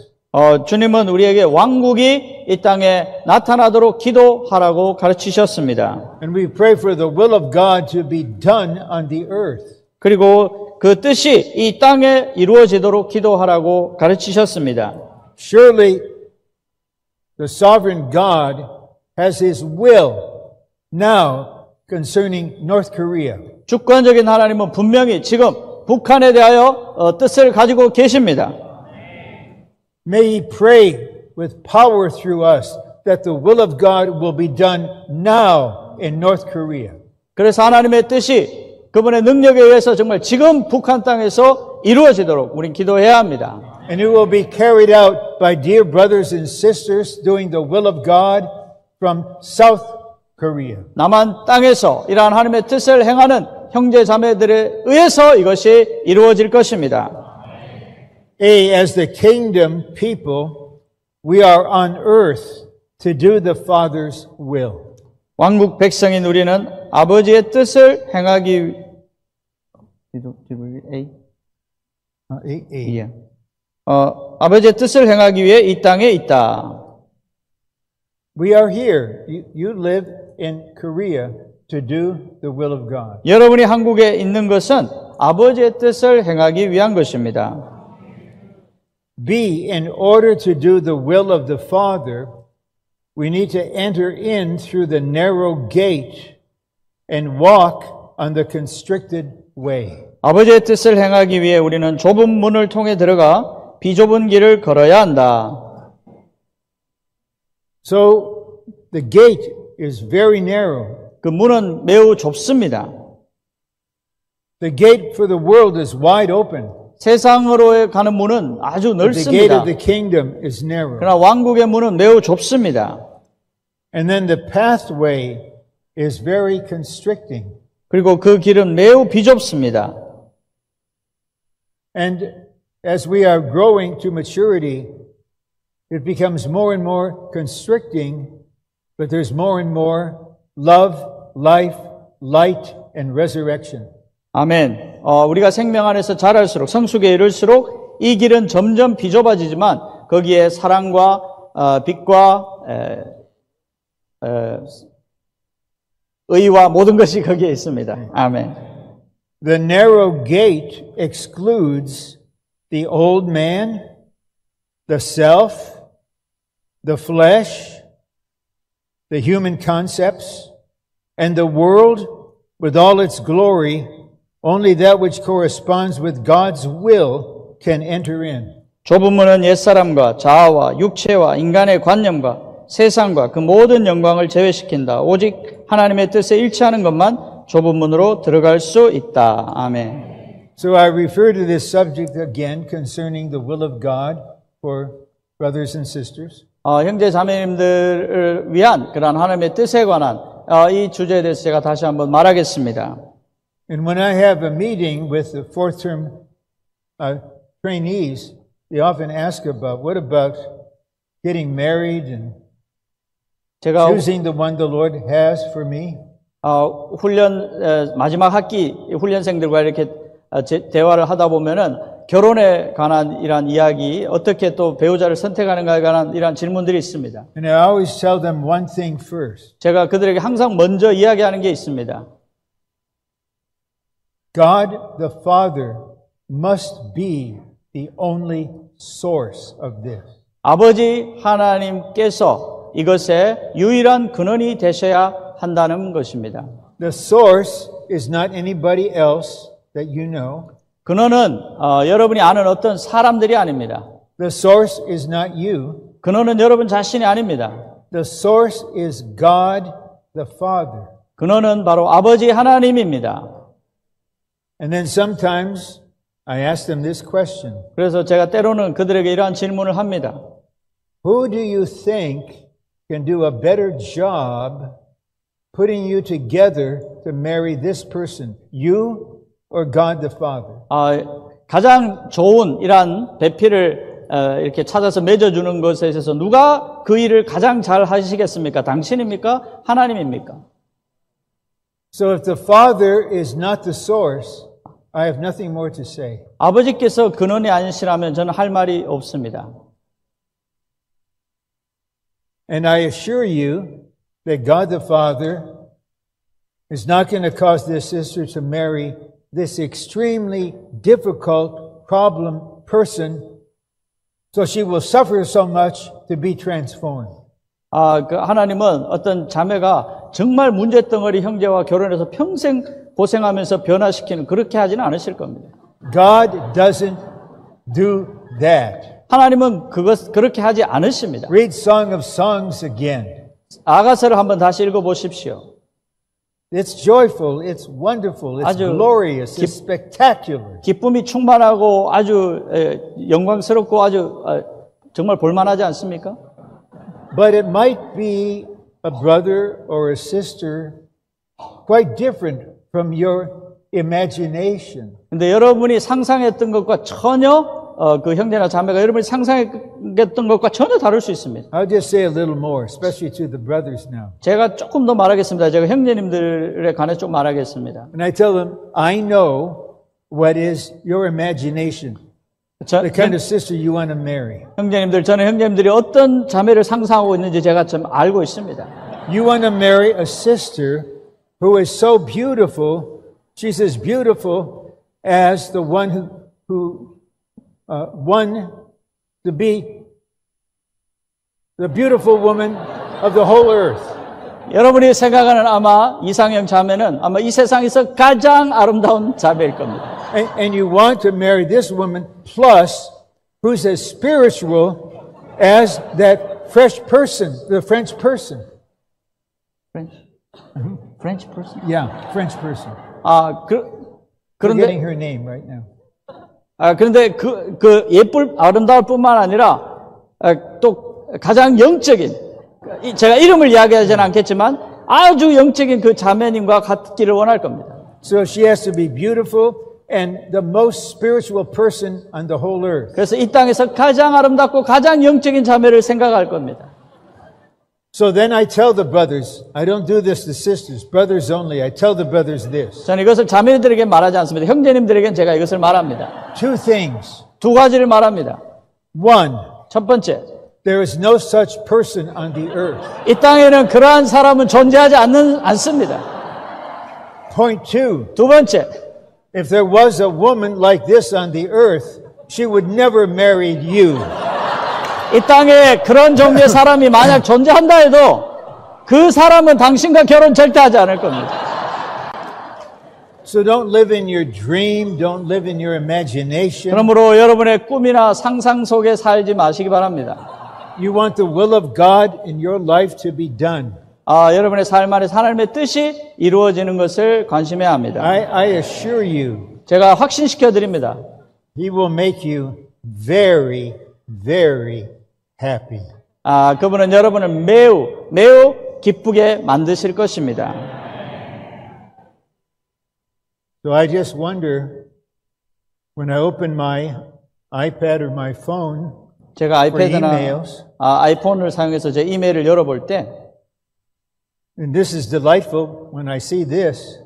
주님은 우리에게 왕국이 이 땅에 나타나도록 기도하라고 가르치셨습니다. And we pray for the will of God to be done on the earth. 그리고 그 뜻이 이 땅에 이루어지도록 기도하라고 가르치셨습니다. Surely the sovereign God has his will now concerning North Korea. 주권적인 하나님은 분명히 지금 북한에 대하여 뜻을 가지고 계십니다. May he pray with power through us that the will of God will be done now in North Korea. 그래서 하나님의 뜻이 그분의 능력에 의해서 정말 지금 북한 땅에서 이루어지도록 우린 기도해야 합니다. And it will be carried out by dear brothers and sisters doing the will of God from South Korea. 남한 땅에서 이러한 하나님의 뜻을 행하는 형제 자매들에 의해서 이것이 이루어질 것입니다. As the kingdom people, we are on earth to do the Father's will. 왕국 백성인 우리는 아버지의 뜻을 행하기 아버지의 뜻을 행하기 위해 이 땅에 있다. We are here. You live in Korea to do the will of God. 여러분이 한국에 있는 것은 아버지의 뜻을 행하기 위한 것입니다. B, in order to do the will of the Father, we need to enter in through the narrow gate and walk on the constricted way. 아버지의 뜻을 행하기 위해 우리는 좁은 문을 통해 들어가 비좁은 길을 걸어야 한다. So the gate is very narrow. 그 문은 매우 좁습니다. The gate for the world is wide open. 세상으로 가는 문은 아주 But the gate 넓습니다. of the kingdom is narrow. 그러나 왕국의 문은 매우 좁습니다. And then the pathway is very constricting. 그리고 그 길은 매우 비좁습니다. And as we are growing to maturity, it becomes more and more constricting, but there's more and more love, life, light, and resurrection. 아멘. 우리가 생명 안에서 자랄수록 성숙에 이를수록 이 길은 점점 비좁아지지만 거기에 사랑과 빛과 의와 모든 것이 거기에 있습니다. 아멘. The narrow gate excludes the old man, the self, the flesh, the human concepts, and the world with all its glory. Only that which corresponds with God's will can enter in. 좁은 문은 옛사람과 자아와 육체와 인간의 관념과 세상과 그 모든 영광을 제외시킨다. 오직 하나님의 뜻에 일치하는 것만 좁은 문으로 들어갈 수 있다. 아멘. So I refer to this subject again concerning the will of God for brothers and sisters. 형제 자매님들을 위한 그러한 하나님의 뜻에 관한 이 주제에 대해서 제가 다시 한번 말하겠습니다. And when I have a meeting with the fourth term trainees, they often ask about, what about getting married and 제가 choosing the one the Lord has for me? 마지막 학기 훈련생들과 이렇게 대화를 하다 보면은 결혼에 관한 이러한 이야기, 어떻게 또 배우자를 선택하는가에 관한 이러한 질문들이 있습니다. And I always tell them one thing first. 제가 그들에게 항상 먼저 이야기하는 게 있습니다. God the Father must be the only source of this. 아버지 하나님께서 이것의 유일한 근원이 되셔야 한다는 것입니다. The source is not anybody else that you know. 근원은 여러분이 아는 어떤 사람들이 아닙니다. The source is not you. 근원은 여러분 자신이 아닙니다. The source is God the Father. 근원은 바로 아버지 하나님입니다. And then sometimes I ask them this question. 그래서 제가 때로는 그들에게 이러한 질문을 합니다. Who do you think can do a better job putting you together to marry this person? You or God the Father? 가장 좋은 이러한 배필을 이렇게 찾아서 맺어주는 것에 있어서 누가 그 일을 가장 잘 하시겠습니까? 당신입니까? 하나님입니까? So if the Father is not the source, I have nothing more to say. 아버지께서 근원이 아니시라면 저는 할 말이 없습니다. And I assure you that God the Father is not going to cause this sister to marry this extremely difficult problem person, so she will suffer so much to be transformed. 하나님은 어떤 자매가 정말 문제덩어리 형제와 결혼해서 평생 고생하면서 변화시키는 그렇게 하지는 않으실 겁니다. God doesn't do that. 하나님은 그렇게 하지 않으십니다. Read Song of Songs again. 아가서를 한번 다시 읽어보십시오. It's joyful, it's wonderful, it's glorious, it's spectacular. 기쁨이 충만하고 아주 영광스럽고 아주 정말 볼만하지 않습니까? But it might be a brother or a sister quite different from your imagination. 근데 여러분이 상상했던 것과 전혀 그 형제나 자매가 여러분이 상상했던 것과 전혀 다를 수 있습니다. I'll just say a little more, especially to the brothers now. 제가 조금 더 말하겠습니다. 제가 형제님들에 관해 좀 말하겠습니다. And I tell them, I know what is your imagination, the kind of sister you want to marry. 형제님들, 저는 형제님들이 어떤 자매를 상상하고 있는지 제가 좀 알고 있습니다. You want to marry a sister who is so beautiful, she's as beautiful as the one who won to be the beautiful woman of the whole earth. 여러분이 생각하는 아마 이상형 자매는 아마 이 세상에서 가장 아름다운 자매일 겁니다. And you want to marry this woman plus who's as spiritual as that French person, the French person. French person? Yeah, French person. 그런데 Forgetting her name right now. 그런데 그 아름다울 뿐만 아니라 또 가장 영적인, 제가 이름을 이야기하지는 않겠지만 아주 영적인 그 자매님과 같기를 원할 겁니다. So she has to be beautiful and the most spiritual person on the whole earth. 그래서 이 땅에서 가장 아름답고 가장 영적인 자매를 생각할 겁니다. So then I tell the brothers, I don't do this to sisters, brothers only. I tell the brothers this. 저는 이것을 자매들에게 말하지 않습니다. 형제님들에게는 제가 이것을 말합니다. Two things. 두 가지를 말합니다. One, 첫 번째, there is no such person on the earth. 이 땅에는 그러한 사람은 존재하지 않습니다. Point two, 두 번째, if there was a woman like this on the earth, she would never marry you. 이 땅에 그런 종류의 사람이 만약 존재한다 해도 그 사람은 당신과 결혼 절대 하지 않을 겁니다. So don't live in your dream, don't live in your imagination. 그러므로 여러분의 꿈이나 상상 속에 살지 마시기 바랍니다. You want the will of God in your life to be done. 여러분의 삶 안에 하나님의 뜻이 이루어지는 것을 관심해야 합니다. I assure you, 제가 확신시켜 드립니다. He will make you very, very happy. 그분은 여러분을 매우 매우 기쁘게 만드실 것입니다. So I just wonder, when I open my iPad or my phone 제가 for 아이패드나 emails, 아이폰을 사용해서 제 이메일을 열어볼 때 and this is delightful when I see this,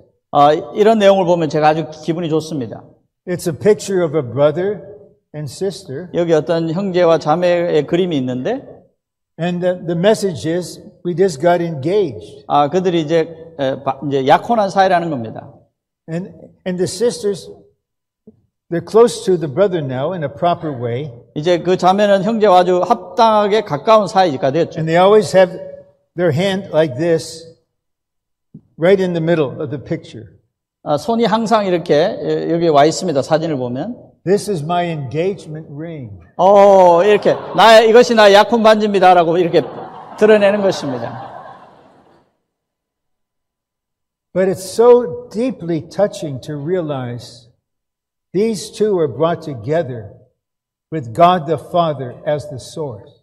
이런 내용을 보면 제가 아주 기분이 좋습니다. it's a picture of a brother and sister, 여기 어떤 형제와 자매의 그림이 있는데 and the message is, we just got engaged. 그들이 이제 약혼한 사이라는 겁니다. And the sisters, they're close to the brother now in a proper way. 이제 그 자매는 형제와 아주 합당하게 가까운 사이가 되었죠. And they always have their hand like this, right in the middle of the picture. 손이 항상 이렇게 여기 와 있습니다. 사진을 보면. This is my engagement ring. 이렇게 이것이 나의 약혼 반지입니다라고 이렇게 드러내는 것입니다. But it's so deeply touching to realize these two are brought together with God the Father as the source.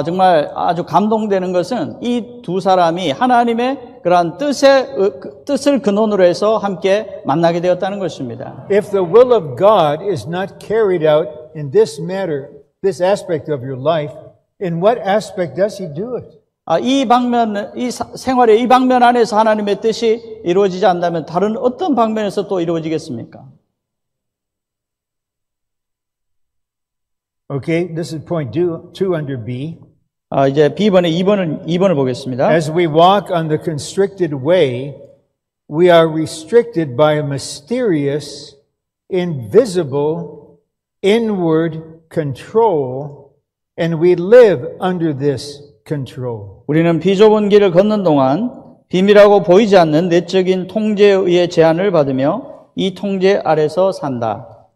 정말 아주 감동되는 것은 이 두 사람이 하나님의 그러한 뜻을 근원으로 해서 함께 만나게 되었다는 것입니다. If the will of God is not carried out in this matter, this aspect of your life, in what aspect does He do it? 생활의 이 방면 안에서 하나님의 뜻이 이루어지지 않는다면 다른 어떤 방면에서 또 이루어지겠습니까? Okay, this is point 2 under B. 이제 B번에 2번을 보겠습니다. As we walk on the constricted way, we are restricted by a mysterious, invisible, inward control, and we live under this control. 우리는 비좁은 길을 걷는 동안 비밀하고 보이지 않는 내적인 통제에 의해 제한을 받으며 이 통제 아래서 산다.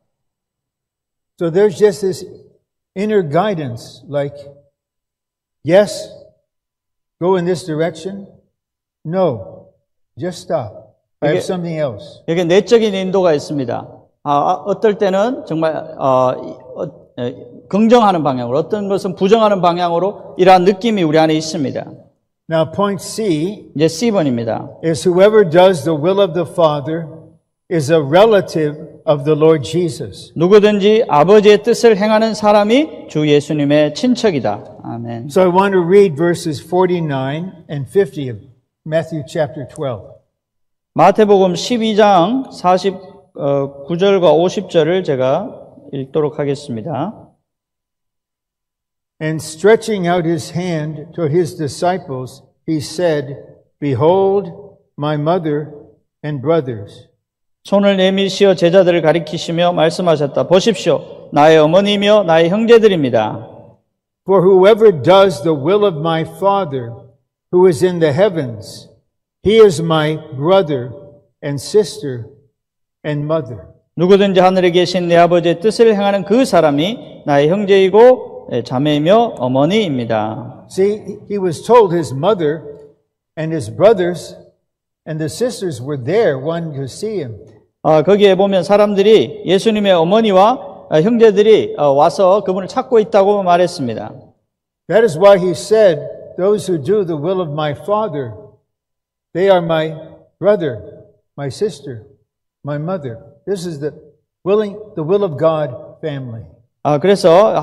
So there's just this inner guidance, like, yes, go in this direction. No, just stop. I have something else. 여기 내적인 인도가 있습니다. 어떨 때는 정말 긍정하는 방향으로, 어떤 것은 부정하는 방향으로 이러한 느낌이 우리 안에 있습니다. Now, point C 이제 C번입니다. is whoever does the will of the Father is a relative of the Lord Jesus. 누구든지 아버지의 뜻을 행하는 사람이 주 예수님의 친척이다. 아멘. So I want to read verses 49 and 50 of Matthew chapter 12. 마태복음 12장 49절과 50절을 제가 읽도록 하겠습니다. And stretching out his hand toward his disciples, he said, Behold, my mother and brothers. 손을 내미시어 제자들을 가리키시며 말씀하셨다. 보십시오. 나의 어머니며 나의 형제들입니다. For whoever does the will of my Father, who is in the heavens, he is my brother and sister and mother. 누구든지 하늘에 계신 내 아버지의 뜻을 행하는 그 사람이 나의 형제이고 자매이며 어머니입니다. See, he was told his mother and his brothers and the sisters were there wanting to see him. 거기에 보면 사람들이 예수님의 어머니와 형제들이 와서 그분을 찾고 있다고 말했습니다. That is why he said, those who do the will of my Father, they are my brother, my sister, my mother. This is the will of God family. 그래서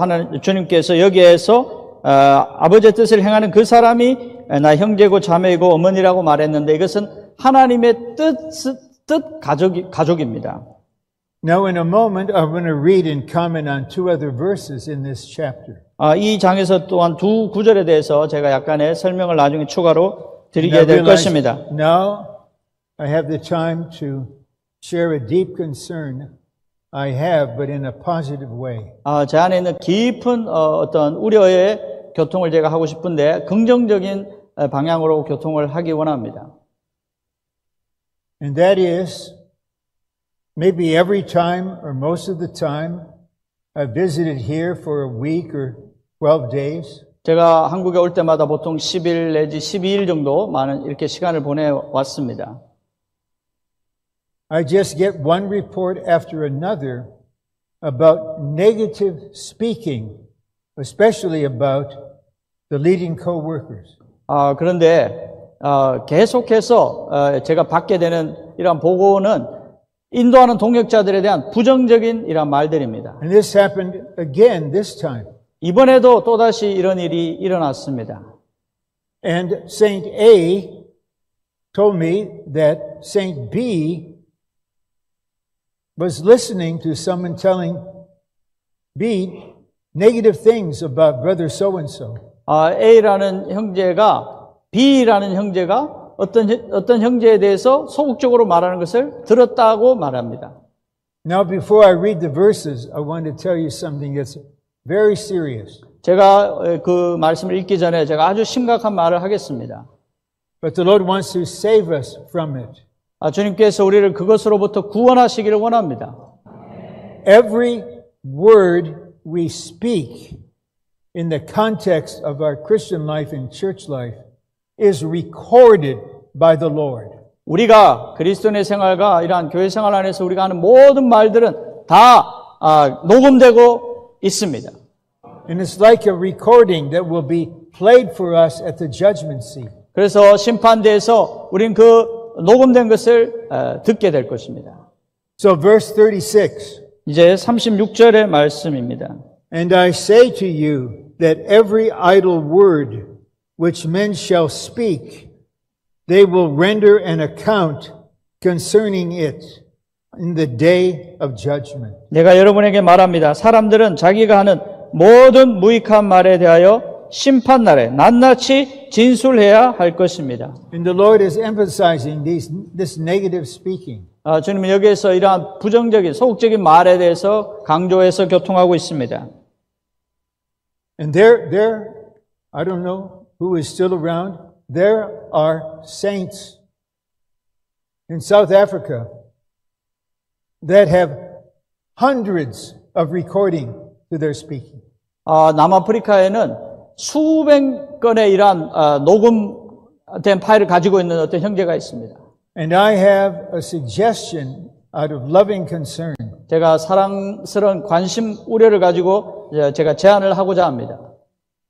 주님께서 여기에서 아버지의 뜻을 행하는 그 사람이 나 형제고 자매이고 어머니라고 말했는데 이것은 하나님의 뜻 가족입니다. Now in a moment I'm going to read and comment on two other verses in this chapter. 이 장에서 또한 두 구절에 대해서 제가 약간의 설명을 나중에 추가로 드리게 될 것입니다. Now I have the time to share a deep concern I have, but in a positive way. 제 안에 있는 깊은 어떤 우려의 교통을 제가 하고 싶은데 긍정적인 방향으로 교통을 하기 원합니다. And that is, maybe every time or most of the time I visited here for a week or 12 days. 제가 한국에 올 때마다 보통 10일 내지 12일 정도 많은 이렇게 시간을 보내왔습니다. I just get one report after another about negative speaking, especially about the leading co-workers. 그런데 계속해서 제가 받게 되는 이러한 보고는 인도하는 동역자들에 대한 부정적인 이러한 말들입니다. And this happened again this time. 이번에도 또다시 이런 일이 일어났습니다. And Saint A told me that Saint B was listening to someone telling B negative things about brother so-and-so. A라는 형제가 B라는 형제가 어떤 형제에 대해서 소극적으로 말하는 것을 들었다고 말합니다. Now before I read the verses, I want to tell you something that's very serious. 제가 그 말씀을 읽기 전에 제가 아주 심각한 말을 하겠습니다. But the Lord wants to save us from it. 주님께서 우리를 그것으로부터 구원하시기를 원합니다. Every word we speak in the context of our Christian life and church life is recorded by the Lord. 우리가 그리스도인의 생활과 이러한 교회 생활 안에서 우리가 하는 모든 말들은 다 녹음되고 있습니다. And it's like a recording that will be played for us at the judgment seat. 그래서 심판대에서 우린 그 녹음된 것을 듣게 될 것입니다. So verse 36. 이제 36절의 말씀입니다. And I say to you that every idle word which men shall speak, they will render an account concerning it in the day of judgment. 내가 여러분에게 말합니다. 사람들은 자기가 하는 모든 무익한 말에 대하여 심판날에 낱낱이 진술해야 할 것입니다. And the Lord is emphasizing this negative speaking. 주님은 여기에서 이러한 부정적인, 소극적인 말에 대해서 강조해서 교통하고 있습니다. And there, I don't know who is still around, there are saints in South Africa that have hundreds of recording to their speaking. 남아프리카에는 수백 건의 이러한 녹음된 파일을 가지고 있는 어떤 형제가 있습니다. And I have a suggestion out of loving concern. 제가 사랑스러운 관심, 우려를 가지고 제가 제안을 하고자 합니다.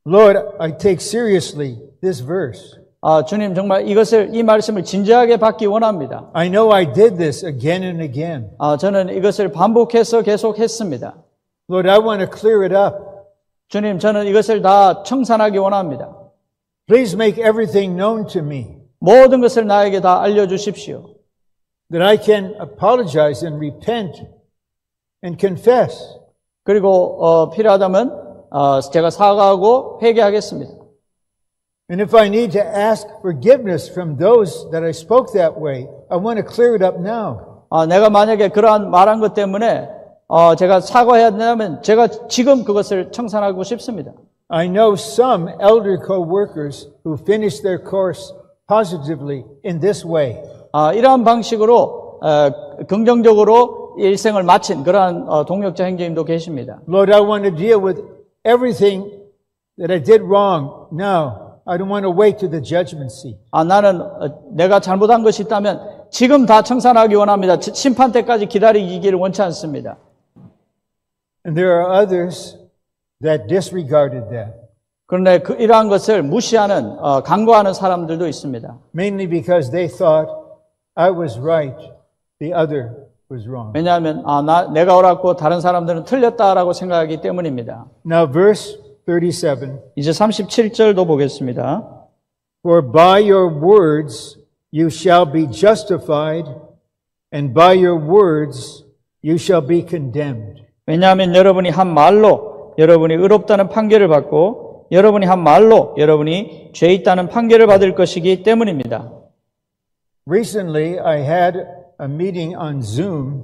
Lord, I take seriously this verse. 주님 정말 이 말씀을 진지하게 받기 원합니다. I know I did this again and again. 저는 이것을 반복해서 계속 했습니다. Lord, I want to clear it up. 주님, 저는 이것을 다 청산하기 원합니다. Please make everything known to me. 모든 것을 나에게 다 알려주십시오. That I can apologize and repent and confess. 그리고 필요하다면 제가 사과하고 회개하겠습니다. And if I need to ask forgiveness from those that I spoke that way, I want to clear it up now. 내가 만약에 그러한 말한 것 때문에 제가 사과해야 된다면 제가 지금 그것을 청산하고 싶습니다. I know some elder co-workers who finished their course positively in this way. 이러한 방식으로 긍정적으로 일생을 마친 그러한 동역자 형제님도 계십니다. Lord, I want to deal with everything that I did wrong now. I don't want to wait to the judgment seat. 나는 내가 잘못한 것이 있다면 지금 다 청산하기 원합니다. 심판 때까지 기다리기를 원치 않습니다. And there are others that disregarded that. 그런데 이러한 것을 무시하는, 간과하는 사람들도 있습니다. Mainly because they thought I was right, the other was wrong. 왜냐하면 내가 옳았고 다른 사람들은 틀렸다라고 생각하기 때문입니다. Now verse 37. 이제 37절도 보겠습니다. For by your words you shall be justified, and by your words you shall be condemned. 왜냐하면 여러분이 한 말로 여러분이 의롭다는 판결을 받고 여러분이 한 말로 여러분이 죄 있다는 판결을 받을 것이기 때문입니다. Recently I had a meeting on Zoom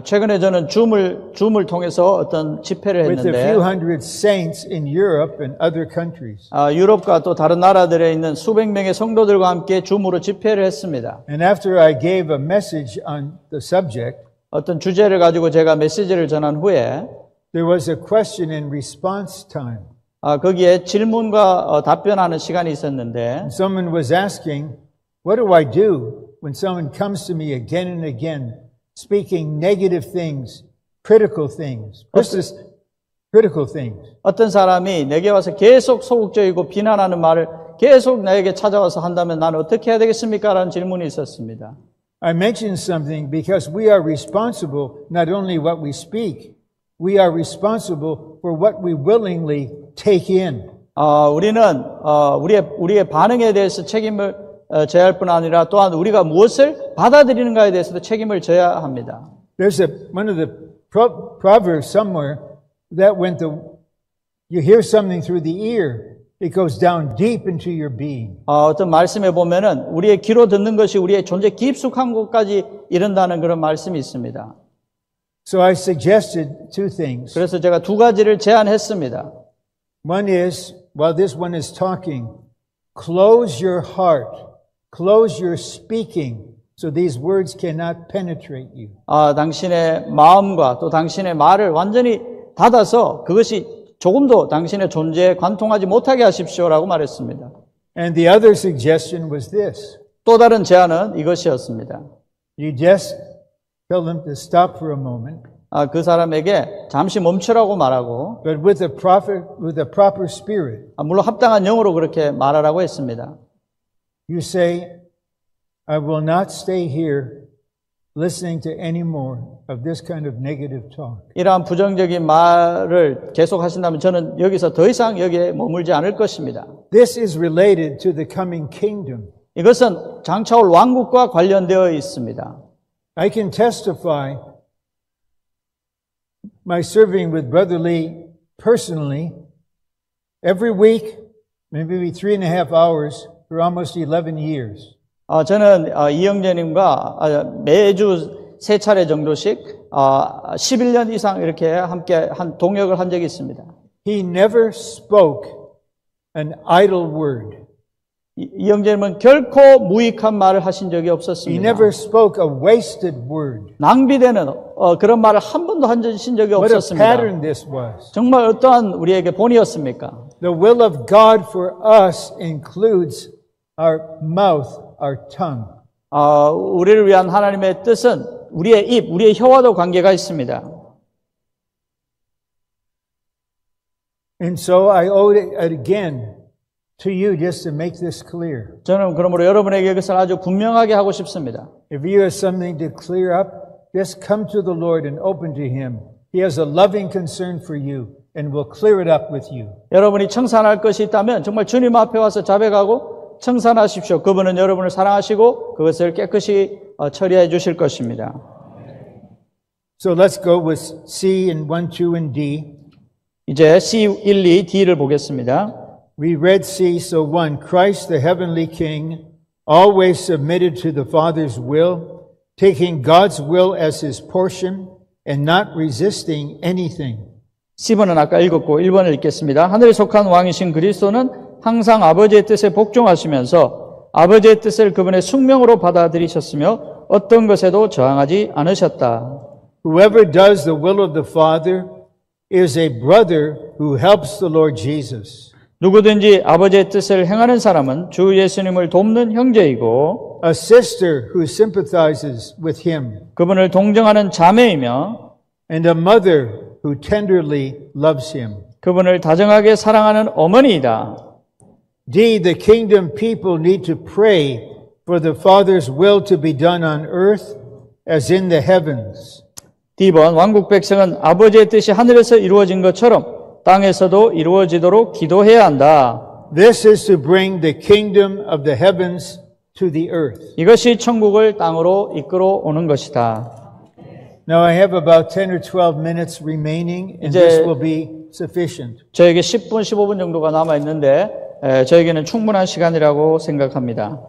최근에 저는 줌을 통해서 어떤 집회를 with a 했는데 few hundred saints in Europe and other countries. 유럽과 또 다른 나라들에 있는 수백 명의 성도들과 함께 줌으로 집회를 했습니다. And after I gave a message on the subject, 어떤 주제를 가지고 제가 메시지를 전한 후에 there was a question and response time. 거기에 질문과 답변하는 시간이 있었는데 And someone was asking, what do I do when someone comes to me again and again speaking negative things, critical things, critical things? 어떤 사람이 내게 와서 계속 소극적이고 비난하는 말을 계속 나에게 찾아와서 한다면 나는 어떻게 해야 되겠습니까? 라는 질문이 있었습니다. I mentioned something because we are responsible not only what we speak, we are responsible for what we willingly take in. 우리는 우리의 반응에 대해서 책임을 져야 할 뿐 아니라 또한 우리가 무엇을 받아들이는가에 대해서도 책임을 져야 합니다. There's one of the proverbs somewhere that when you hear something through the ear, it goes down deep into your being. 어떤 말씀에 보면은 우리의 귀로 듣는 것이 우리의 존재 깊숙한 곳까지 이른다는 그런 말씀이 있습니다. So I suggested two things. 그래서 제가 두 가지를 제안했습니다. One is, while this one is talking, close your heart, close your speaking, so these words cannot penetrate you. 당신의 마음과 또 당신의 말을 완전히 닫아서 그것이 조금도 당신의 존재에 관통하지 못하게 하십시오라고 말했습니다. And the other suggestion was this. 또 다른 제안은 이것이었습니다. You just tell them to stop for a moment. 그 사람에게 잠시 멈추라고 말하고, But with a proper spirit. 물론 합당한 영어로 그렇게 말하라고 했습니다. You say, I will not stay here listening to any more of this kind of negative talk. 이러한 부정적인 말을 계속 하신다면 저는 여기서 더 이상 여기에 머물지 않을 것입니다. This is related to the coming kingdom. 이것은 장차올 왕국과 관련되어 있습니다. I can testify my serving with Brother Lee personally every week, maybe 3.5 hours for almost 11 years. 저는 이영재님과 매주 3차례 정도씩 11년 이상 이렇게 함께 동역을 한 적이 있습니다. He never spoke an idle word. 이영재님은 결코 무익한 말을 하신 적이 He 없었습니다. never spoke a wasted word. 낭비되는 그런 말을 한 번도 하신 적이 What a 없었습니다. pattern this was. 정말 어떠한 우리에게 본이었습니까? The will of God for us includes our mouth, our tongue. 우리를 위한 하나님의 뜻은 우리의 입, 우리의 혀와도 관계가 있습니다. And so I owe it again to you just to make this clear. 저는 그러므로 여러분에게 이것을 아주 분명하게 하고 싶습니다. If you have something to clear up, just come to the Lord and open to Him. He has a loving concern for you and will clear it up with you. 여러분이 청산할 것이 있다면 정말 주님 앞에 와서 자백하고 청산하십시오. 그분은 여러분을 사랑하시고 그것을 깨끗이 처리해 주실 것입니다. So let's go with C and 1, 2, and D. 이제 C, 1, 2, D를 보겠습니다. We read C, so 1, Christ the heavenly King, always submitted to the Father's will, taking God's will as His portion, and not resisting anything. C번은 아까 읽었고 1번을 읽겠습니다. 하늘에 속한 왕이신 그리스도는 항상 아버지의 뜻에 복종하시면서 아버지의 뜻을 그분의 숙명으로 받아들이셨으며 어떤 것에도 저항하지 않으셨다. Whoever does the will of the Father is a brother who helps the Lord Jesus. 누구든지 아버지의 뜻을 행하는 사람은 주 예수님을 돕는 형제이고 A sister who sympathizes with Him, 그분을 동정하는 자매이며 and a mother who tenderly loves Him. 그분을 다정하게 사랑하는 어머니이다. D, the kingdom people need to pray for the Father's will to be done on earth as in the heavens. D번 왕국 백성은 아버지의 뜻이 하늘에서 이루어진 것처럼 땅에서도 이루어지도록 기도해야 한다. This is to bring the kingdom of the heavens to the earth. 이것이 천국을 땅으로 이끌어 오는 것이다. Now I have about 10 or 12 minutes remaining and 이제 this will be sufficient. 저에게 10분, 15분 정도가 남아 있는데 저에게는 충분한 시간이라고 생각합니다.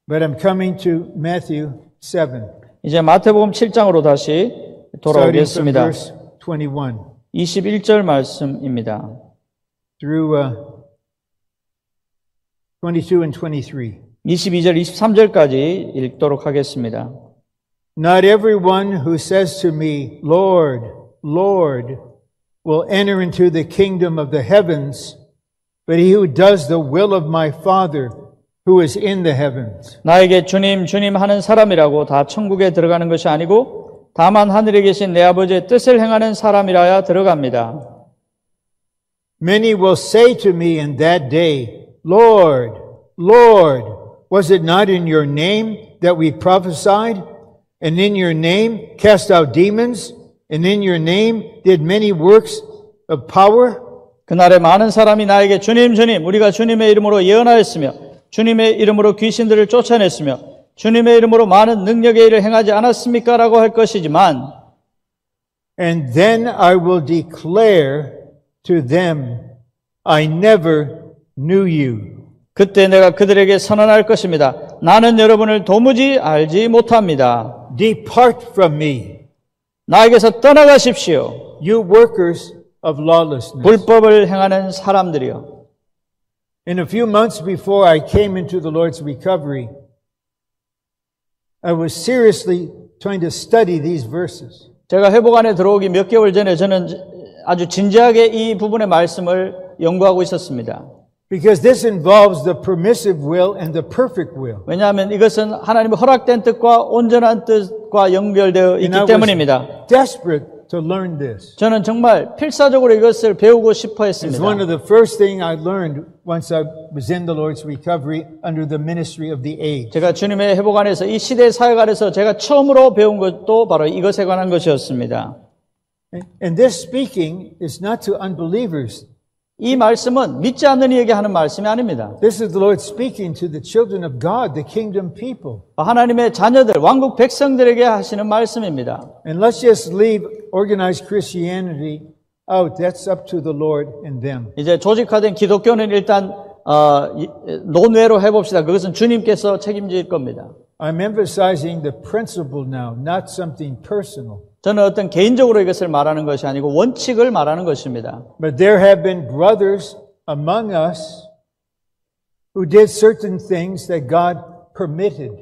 But I'm coming to Matthew 7, 이제 마태복음 7장으로 다시 starting from 돌아오겠습니다. verse 21 21절 말씀입니다. through 22 and 23. 22절, 23절까지 읽도록 하겠습니다. Not everyone who says to me, Lord, Lord, will enter into the kingdom of the heavens, but he who does the will of my Father who is in the heavens. 나에게 주님, 주님 하는 사람이라고 다 천국에 들어가는 것이 아니고 다만 하늘에 계신 내 아버지의 뜻을 행하는 사람이라야 들어갑니다. Many will say to me in that day, Lord, Lord, was it not in your name that we prophesied, and in your name cast out demons, and in your name did many works of power? 그날에 많은 사람이 나에게 주님, 주님, 우리가 주님의 이름으로 예언하였으며 주님의 이름으로 귀신들을 쫓아냈으며 주님의 이름으로 많은 능력의 일을 행하지 않았습니까? 라고 할 것이지만 And then I will declare to them, I never knew you. 그때 내가 그들에게 선언할 것입니다. 나는 여러분을 도무지 알지 못합니다. Depart from me, 나에게서 떠나가십시오. you workers of lawlessness. 불법을 행하는 사람들이요. In a few months before I came into the Lord's recovery, I was seriously trying to study these verses. 제가 회복 안에 들어오기 몇 개월 전에 저는 아주 진지하게 이 부분의 말씀을 연구하고 있었습니다. Because this involves the permissive will and the perfect will. 왜냐하면 이것은 하나님의 허락된 뜻과 온전한 뜻과 연결되어 And 있기 I was 때문입니다. desperate to learn this. 저는 정말 필사적으로 이것을 배우고 싶어 It's 했습니다. one of the first things I learned once I was in the Lord's recovery under the ministry of the age. 제가 주님의 회복 안에서 이 시대 사역 안에서 제가 처음으로 배운 것도 바로 이것에 관한 것이었습니다. And this speaking is not to unbelievers. 이 말씀은 믿지 않는 이에게 하는 말씀이 아닙니다. This is the Lord speaking to the children of God, the kingdom people. 하나님의 자녀들, 왕국 백성들에게 하시는 말씀입니다. And let's just leave organized Christianity out, that's up to the Lord and them. 이제 조직화된 기독교는 일단 논외로 해봅시다. 그것은 주님께서 책임질 겁니다. I'm emphasizing the principle now, not something personal. 저는 어떤 개인적으로 이것을 말하는 것이 아니고 원칙을 말하는 것입니다. But there have been brothers among us who did certain things that God permitted.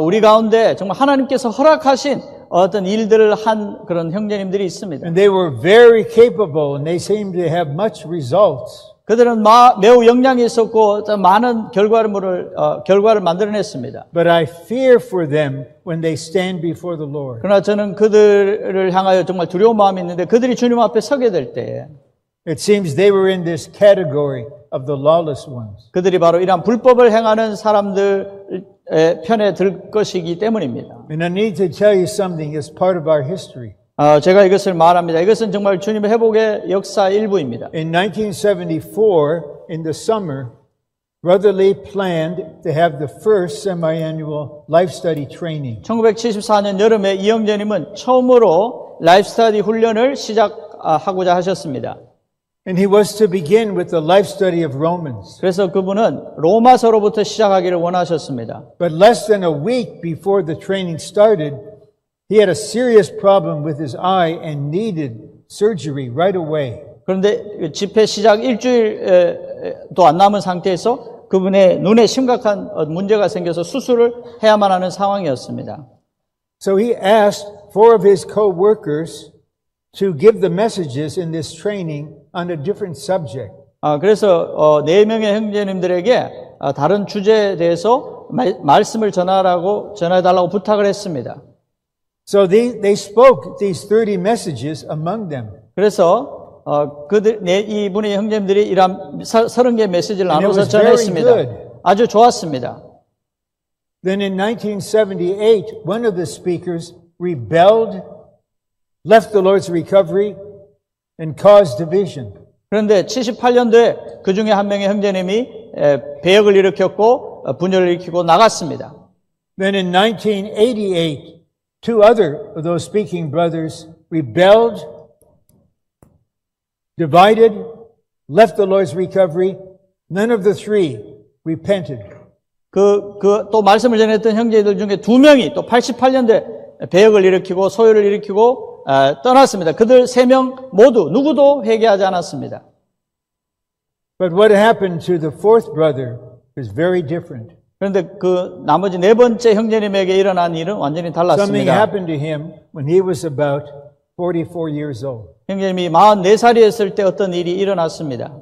우리 가운데 정말 하나님께서 허락하신 어떤 일들을 한 그런 형제님들이 있습니다. And they were very capable and they seemed to have much results. 그들은 매우 역량이 있었고 많은 결과를 만들어냈습니다. But I fear for them when they stand before the Lord. 그러나 저는 그들을 향하여 정말 두려운 마음이 있는데 그들이 주님 앞에 서게 될 때 It seems they were in this category of the lawless ones. 그들이 바로 이러한 불법을 행하는 사람들의 편에 들 것이기 때문입니다. And I need to tell you something as part of our history. 제가 이것을 말합니다. 이것은 정말 주님의 회복의 역사 일부입니다. In 1974, in the summer, Brother Lee planned to have the first semi-annual life study training. 1974년 여름에 이영재님은 처음으로 라이프 스터디 훈련을 시작하고자 하셨습니다. And he was to begin with the life study of Romans. 그래서 그분은 로마서로부터 시작하기를 원하셨습니다. But less than a week before the training started, he had a serious problem with his eye and needed surgery right away. 그런데 집회 시작 일주일도 안 남은 상태에서 그분의 눈에 심각한 문제가 생겨서 수술을 해야만 하는 상황이었습니다. So he asked 4 of his co-workers to give the messages in this training on a different subject. 그래서 4명의 형제님들에게 다른 주제에 대해서 말씀을 전해달라고 부탁을 했습니다. So they spoke these 30 messages among them. 그래서 이분의 형제님들이 이런 30개의 메시지를 나눠서 전했습니다. 아주 좋았습니다. Then in 1978, one of the speakers rebelled, left the Lord's recovery, and caused division. 그런데 78년도에 그 중에 한 명의 형제님이 배역을 일으켰고 분열을 일으키고 나갔습니다. Then in 1988, 2 other of those speaking brothers rebelled, divided, left the Lord's recovery. None of the 3 repented. 또 말씀을 전했던 형제들 중에 2명이 또 88년도에 배역을 일으키고 소요를 일으키고 떠났습니다. 그들 3명 모두 누구도 회개하지 않았습니다. But what happened to the 4th brother is very different. 그런데 그 나머지 4번째 형제님에게 일어난 일은 완전히 Something 달랐습니다. happened to him when he was about 44 years old. 형제님이 44살이었을 때 어떤 일이 일어났습니다.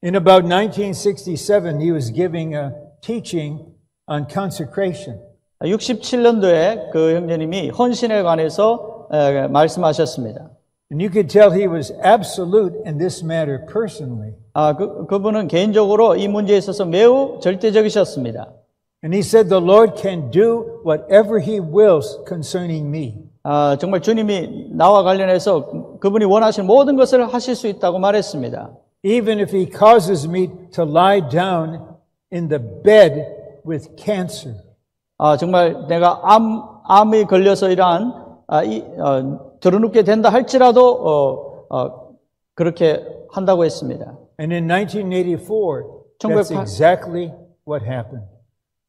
In about 1967, he was giving a teaching on consecration. 67년도에 그 형제님이 헌신에 관해서 말씀하셨습니다. And you could tell he was absolute in this matter personally. 그분은 개인적으로 이 문제에 있어서 매우 절대적이셨습니다. And he said, the Lord can do whatever he wills concerning me. 정말 주님이 나와 관련해서 그분이 원하시는 모든 것을 하실 수 있다고 말했습니다. Even if he causes me to lie down in the bed with cancer. 정말 내가 암이 걸려서 이러한 드러눕게 된다 할지라도 그렇게 한다고 했습니다. And in 1984, that's exactly what happened.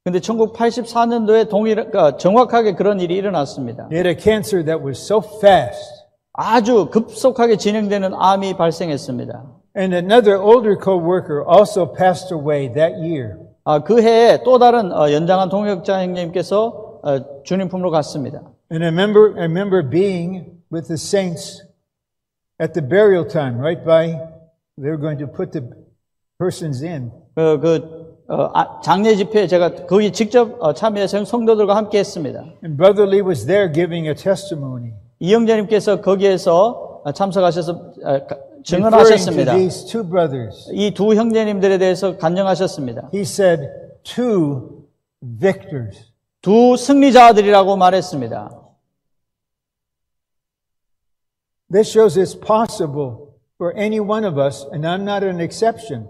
근데 1984년도에 정확하게 그런 일이 일어났습니다. He had a cancer that was so fast. 아주 급속하게 진행되는 암이 발생했습니다. And another older co-worker also passed away that year. 그 해에 또 다른 연장한 동역자 형님께서 주님 품으로 갔습니다. And I remember being with the saints at the burial time, right by, they were going to put the persons in. 장례 집회에 제가 거기 직접 참여해서 성도들과 함께 했습니다. And Brother Lee was there giving a testimony. 이 형제님께서 거기에서 참석하셔서 Referring 증언하셨습니다. to these 2 brothers. 이 2 형제님들에 대해서 간증하셨습니다. He said, 2 victors. 2 승리자들이라고 말했습니다. This shows it's possible for any one of us, and I'm not an exception.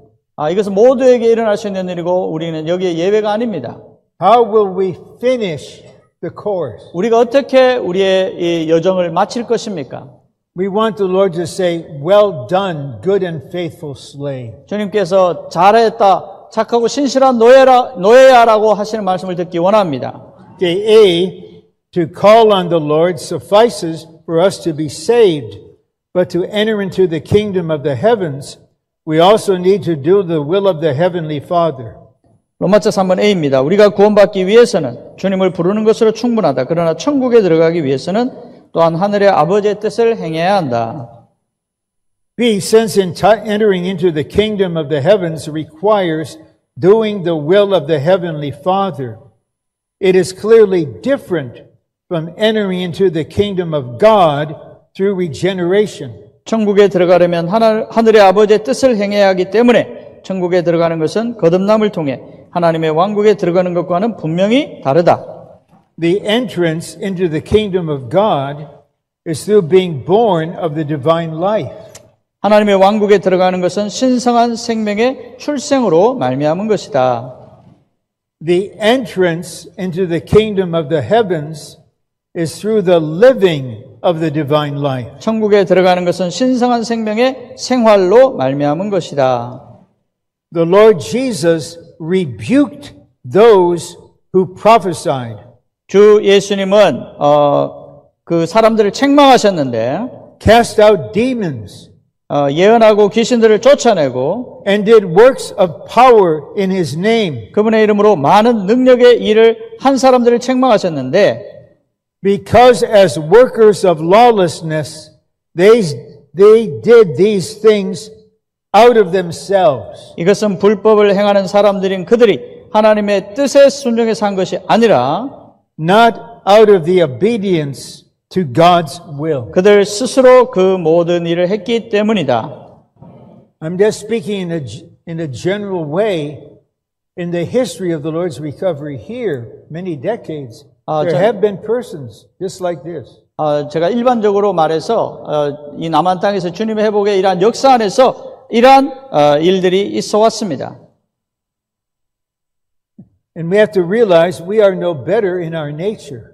이것은 모두에게 일어날 수 있는 일이고 우리는 여기에 예외가 아닙니다. How will we finish the course? 우리가 어떻게 우리의 이 여정을 마칠 것입니까? We want the Lord to say, well done, good and faithful slave. 주님께서 잘했다, 착하고 신실한 노예야라고 하시는 말씀을 듣기 원합니다. Okay, A, to call on the Lord suffices for us to be saved, but to enter into the kingdom of the heavens, we also need to do the will of the Heavenly Father. 로마서 3번 A입니다. 우리가 구원받기 위해서는 주님을 부르는 것으로 충분하다. 그러나 천국에 들어가기 위해서는 또한 하늘의 아버지의 뜻을 행해야 한다. B, since entering into the kingdom of the heavens requires doing the will of the Heavenly Father, it is clearly different from entering into the kingdom of God through regeneration. 천국에 들어가려면 하늘의 아버지의 뜻을 행해야 하기 때문에 천국에 들어가는 것은 거듭남을 통해 하나님의 왕국에 들어가는 것과는 분명히 다르다. The entrance into the kingdom of God is through being born of the divine life. 하나님의 왕국에 들어가는 것은 신성한 생명의 출생으로 말미암은 것이다. The entrance into the kingdom of the heavens is through the living of the divine life. 천국에 들어가는 것은 신성한 생명의 생활로 말미암은 것이다. The Lord Jesus rebuked those who prophesied. 주 예수님은 그 사람들을 책망하셨는데 cast out demons, 예언하고 귀신들을 쫓아내고 and did works of power in His name. 그분의 이름으로 많은 능력의 일을 한 사람들을 책망하셨는데 Because as workers of lawlessness, they did these things out of themselves. 이것은 불법을 행하는 사람들인 그들이 하나님의 뜻에 순종해서 한 것이 아니라 not out of the obedience to God's will. 그들 스스로 그 모든 일을 했기 때문이다. I'm just speaking in a general way. In the history of the Lord's recovery here, many decades, there have been persons just like this. 제가 일반적으로 말해서 이 남한 땅에서 주님의 회복의 이러한 역사 안에서 이러한 일들이 있어 왔습니다. And we have to realize we are no better in our nature.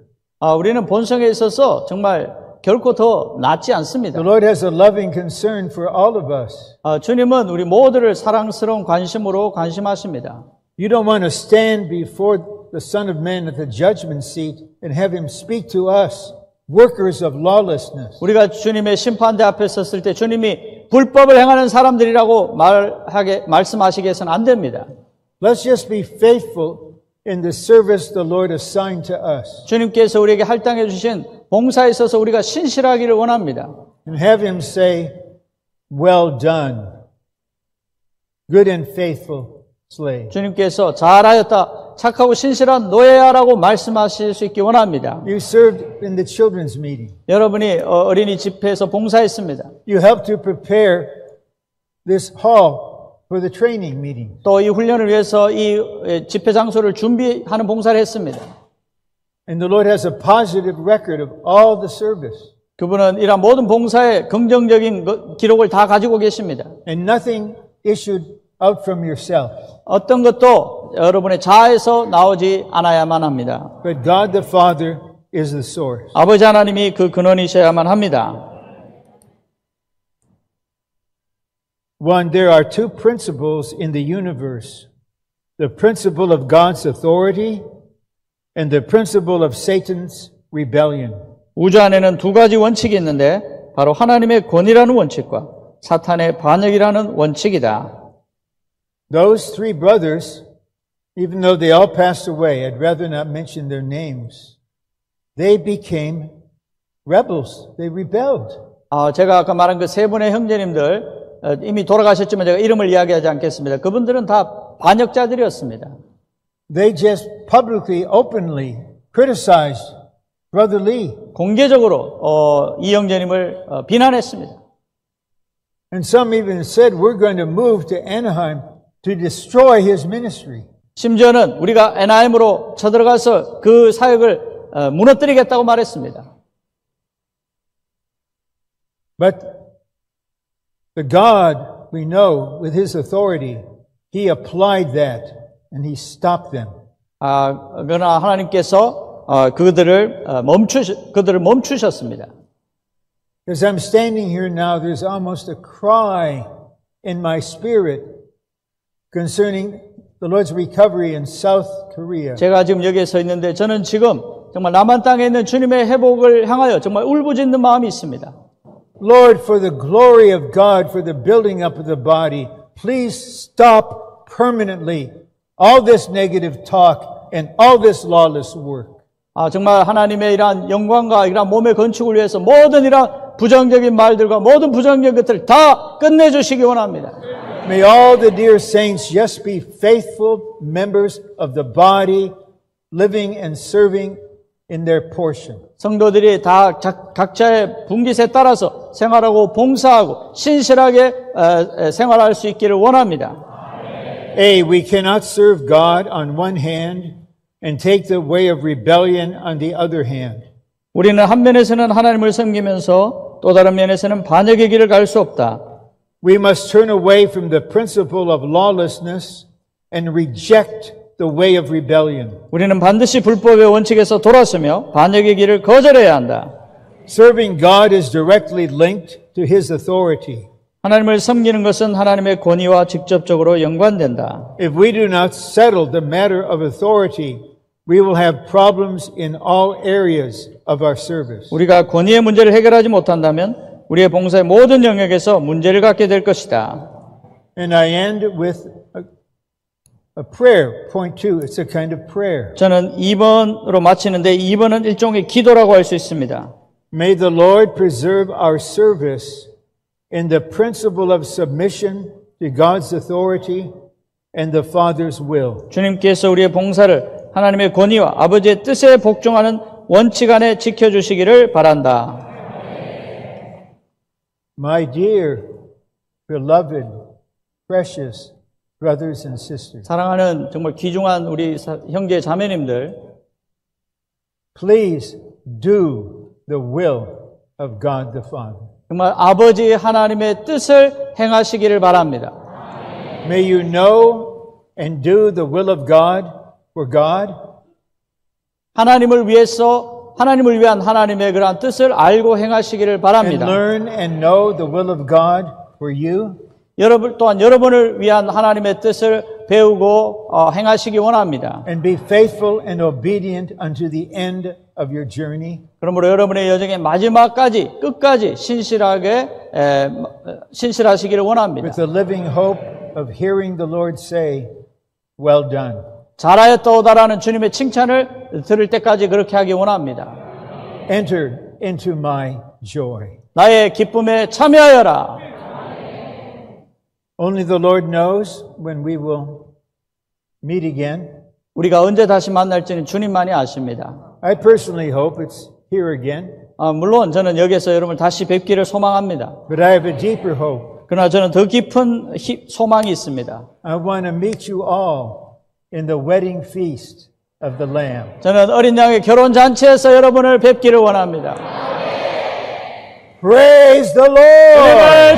우리는 본성에 있어서 정말 결코 더 낫지 않습니다. The Lord has a loving concern for all of us. 주님은 우리 모두를 사랑스러운 관심으로 관심하십니다. You don't want to stand before the Son of Man at the judgment seat and have Him speak to us, workers of lawlessness. 우리가 주님의 심판대 앞에 섰을 때 주님이 불법을 행하는 사람들이라고 말씀하시게 해서는 안 됩니다. Let's just be faithful in the service the Lord assigned to us. 주님께서 우리에게 할당해 주신 봉사에 있어서 우리가 신실하기를 원합니다. And have Him say, well done, good and faithful slave. 주님께서 잘하였다, 착하고 신실한 노예야라고 말씀하실 수 있기 원합니다. You served in the children's meeting. 여러분이 어린이 집회에서 봉사했습니다. You helped to prepare this hall for the training meeting. 또 이 훈련을 위해서 이 집회 장소를 준비하는 봉사를 했습니다. And the Lord has a positive record of all the service. 그분은 이러한 모든 봉사의 긍정적인 기록을 다 가지고 계십니다. And nothing issued out from yourself. 어떤 것도 여러분의 자아에서 나오지 않아야만 합니다. But God the Father is the source. 아버지 하나님이 그 근원이셔야만 합니다. One, there are two principles in the universe. The principle of God's authority and the principle of Satan's rebellion. 우주 안에는 두 가지 원칙이 있는데 바로 하나님의 권위라는 원칙과 사탄의 반역이라는 원칙이다. Those three brothers, even though they all passed away, I'd rather not mention their names, they became rebels. They rebelled. 제가 아까 말한 그 세 분의 형제님들 이미 돌아가셨지만 제가 이름을 이야기하지 않겠습니다. 그분들은 다 반역자들이었습니다. They just publicly, openly criticized Brother Lee. 공개적으로 이 형제님을 비난했습니다. And some even said, we're going to move to Anaheim to destroy his ministry. 심지어는 우리가 애나임으로 쳐들어가서 그 사역을 무너뜨리겠다고 말했습니다. But the God we know with His authority, He applied that and He stopped them. 그러나 하나님께서 그들을 멈추셨습니다. As I'm standing here now, there's almost a cry in my spirit concerning the Lord's recovery in South Korea. 제가 지금 여기에 서 있는데 저는 지금 정말 남한 땅에 있는 주님의 회복을 향하여 정말 울부짖는 마음이 있습니다. Lord, for the glory of God, for the building up of the body, please stop permanently all this negative talk and all this lawless work. 정말 하나님의 이러한 영광과 이러한 몸의 건축을 위해서 모든 이러한 부정적인 말들과 모든 부정적인 것들을 다 끝내주시기 원합니다. May all the dear saints just be faithful members of the body, living and serving in their portion. 성도들이 다 각자의 분깃에 따라서 생활하고 봉사하고 신실하게 생활할 수 있기를 원합니다. A, we cannot serve God on one hand and take the way of rebellion on the other hand. 우리는 한 면에서는 하나님을 섬기면서 또 다른 면에서는 반역의 길을 갈 수 없다. We must turn away from the principle of lawlessness and reject the way of rebellion. 우리는 반드시 불법의 원칙에서 돌아서며 반역의 길을 거절해야 한다. Serving God is directly linked to His authority. 하나님을 섬기는 것은 하나님의 권위와 직접적으로 연관된다. If we do not settle the matter of authority, we will have problems in all areas of our service. 우리가 권위의 문제를 해결하지 못한다면 우리의 봉사의 모든 영역에서 문제를 갖게 될 것이다. And I end with a prayer. Point 2, it's a kind of prayer. 저는 2번으로 마치는데 2번은 일종의 기도라고 할 수 있습니다. May the Lord preserve our service in the principle of submission to God's authority and the Father's will. 주님께서 우리의 봉사를 하나님의 권위와 아버지의 뜻에 복종하는 원칙 안에 지켜주시기를 바란다. My dear, beloved, precious brothers and sisters, 사랑하는 정말 귀중한 우리 형제 자매님들, please do the will of God the Father. 정말 아버지 하나님의 뜻을 행하시기를 바랍니다. May you know and do the will of God for God. 하나님을 위한 하나님의 그러한 뜻을 알고 행하시기를 And 바랍니다. learn and know the will of God for you. 여러분 또한 여러분을 위한 하나님의 뜻을 배우고 행하시기 원합니다. And be faithful and obedient unto the end of your journey. 그러므로 여러분의 여정의 마지막까지 끝까지 신실하시기를 원합니다. With the living hope of hearing the Lord say, well done. 잘하였다오다라는 주님의 칭찬을 들을 때까지 그렇게 하기 원합니다. Enter into my joy. 나의 기쁨에 참여하여라. Only the Lord knows when we will meet again. 우리가 언제 다시 만날지는 주님만이 아십니다. I personally hope it's here again. 물론 저는 여기서 여러분을 다시 뵙기를 소망합니다. But I have a deeper hope. 그러나 저는 더 깊은 소망이 있습니다. I want to meet you all in the wedding feast of the Lamb. 저는 어린 양의 결혼 잔치에서 여러분을 뵙기를 원합니다. Praise the Lord! 주님을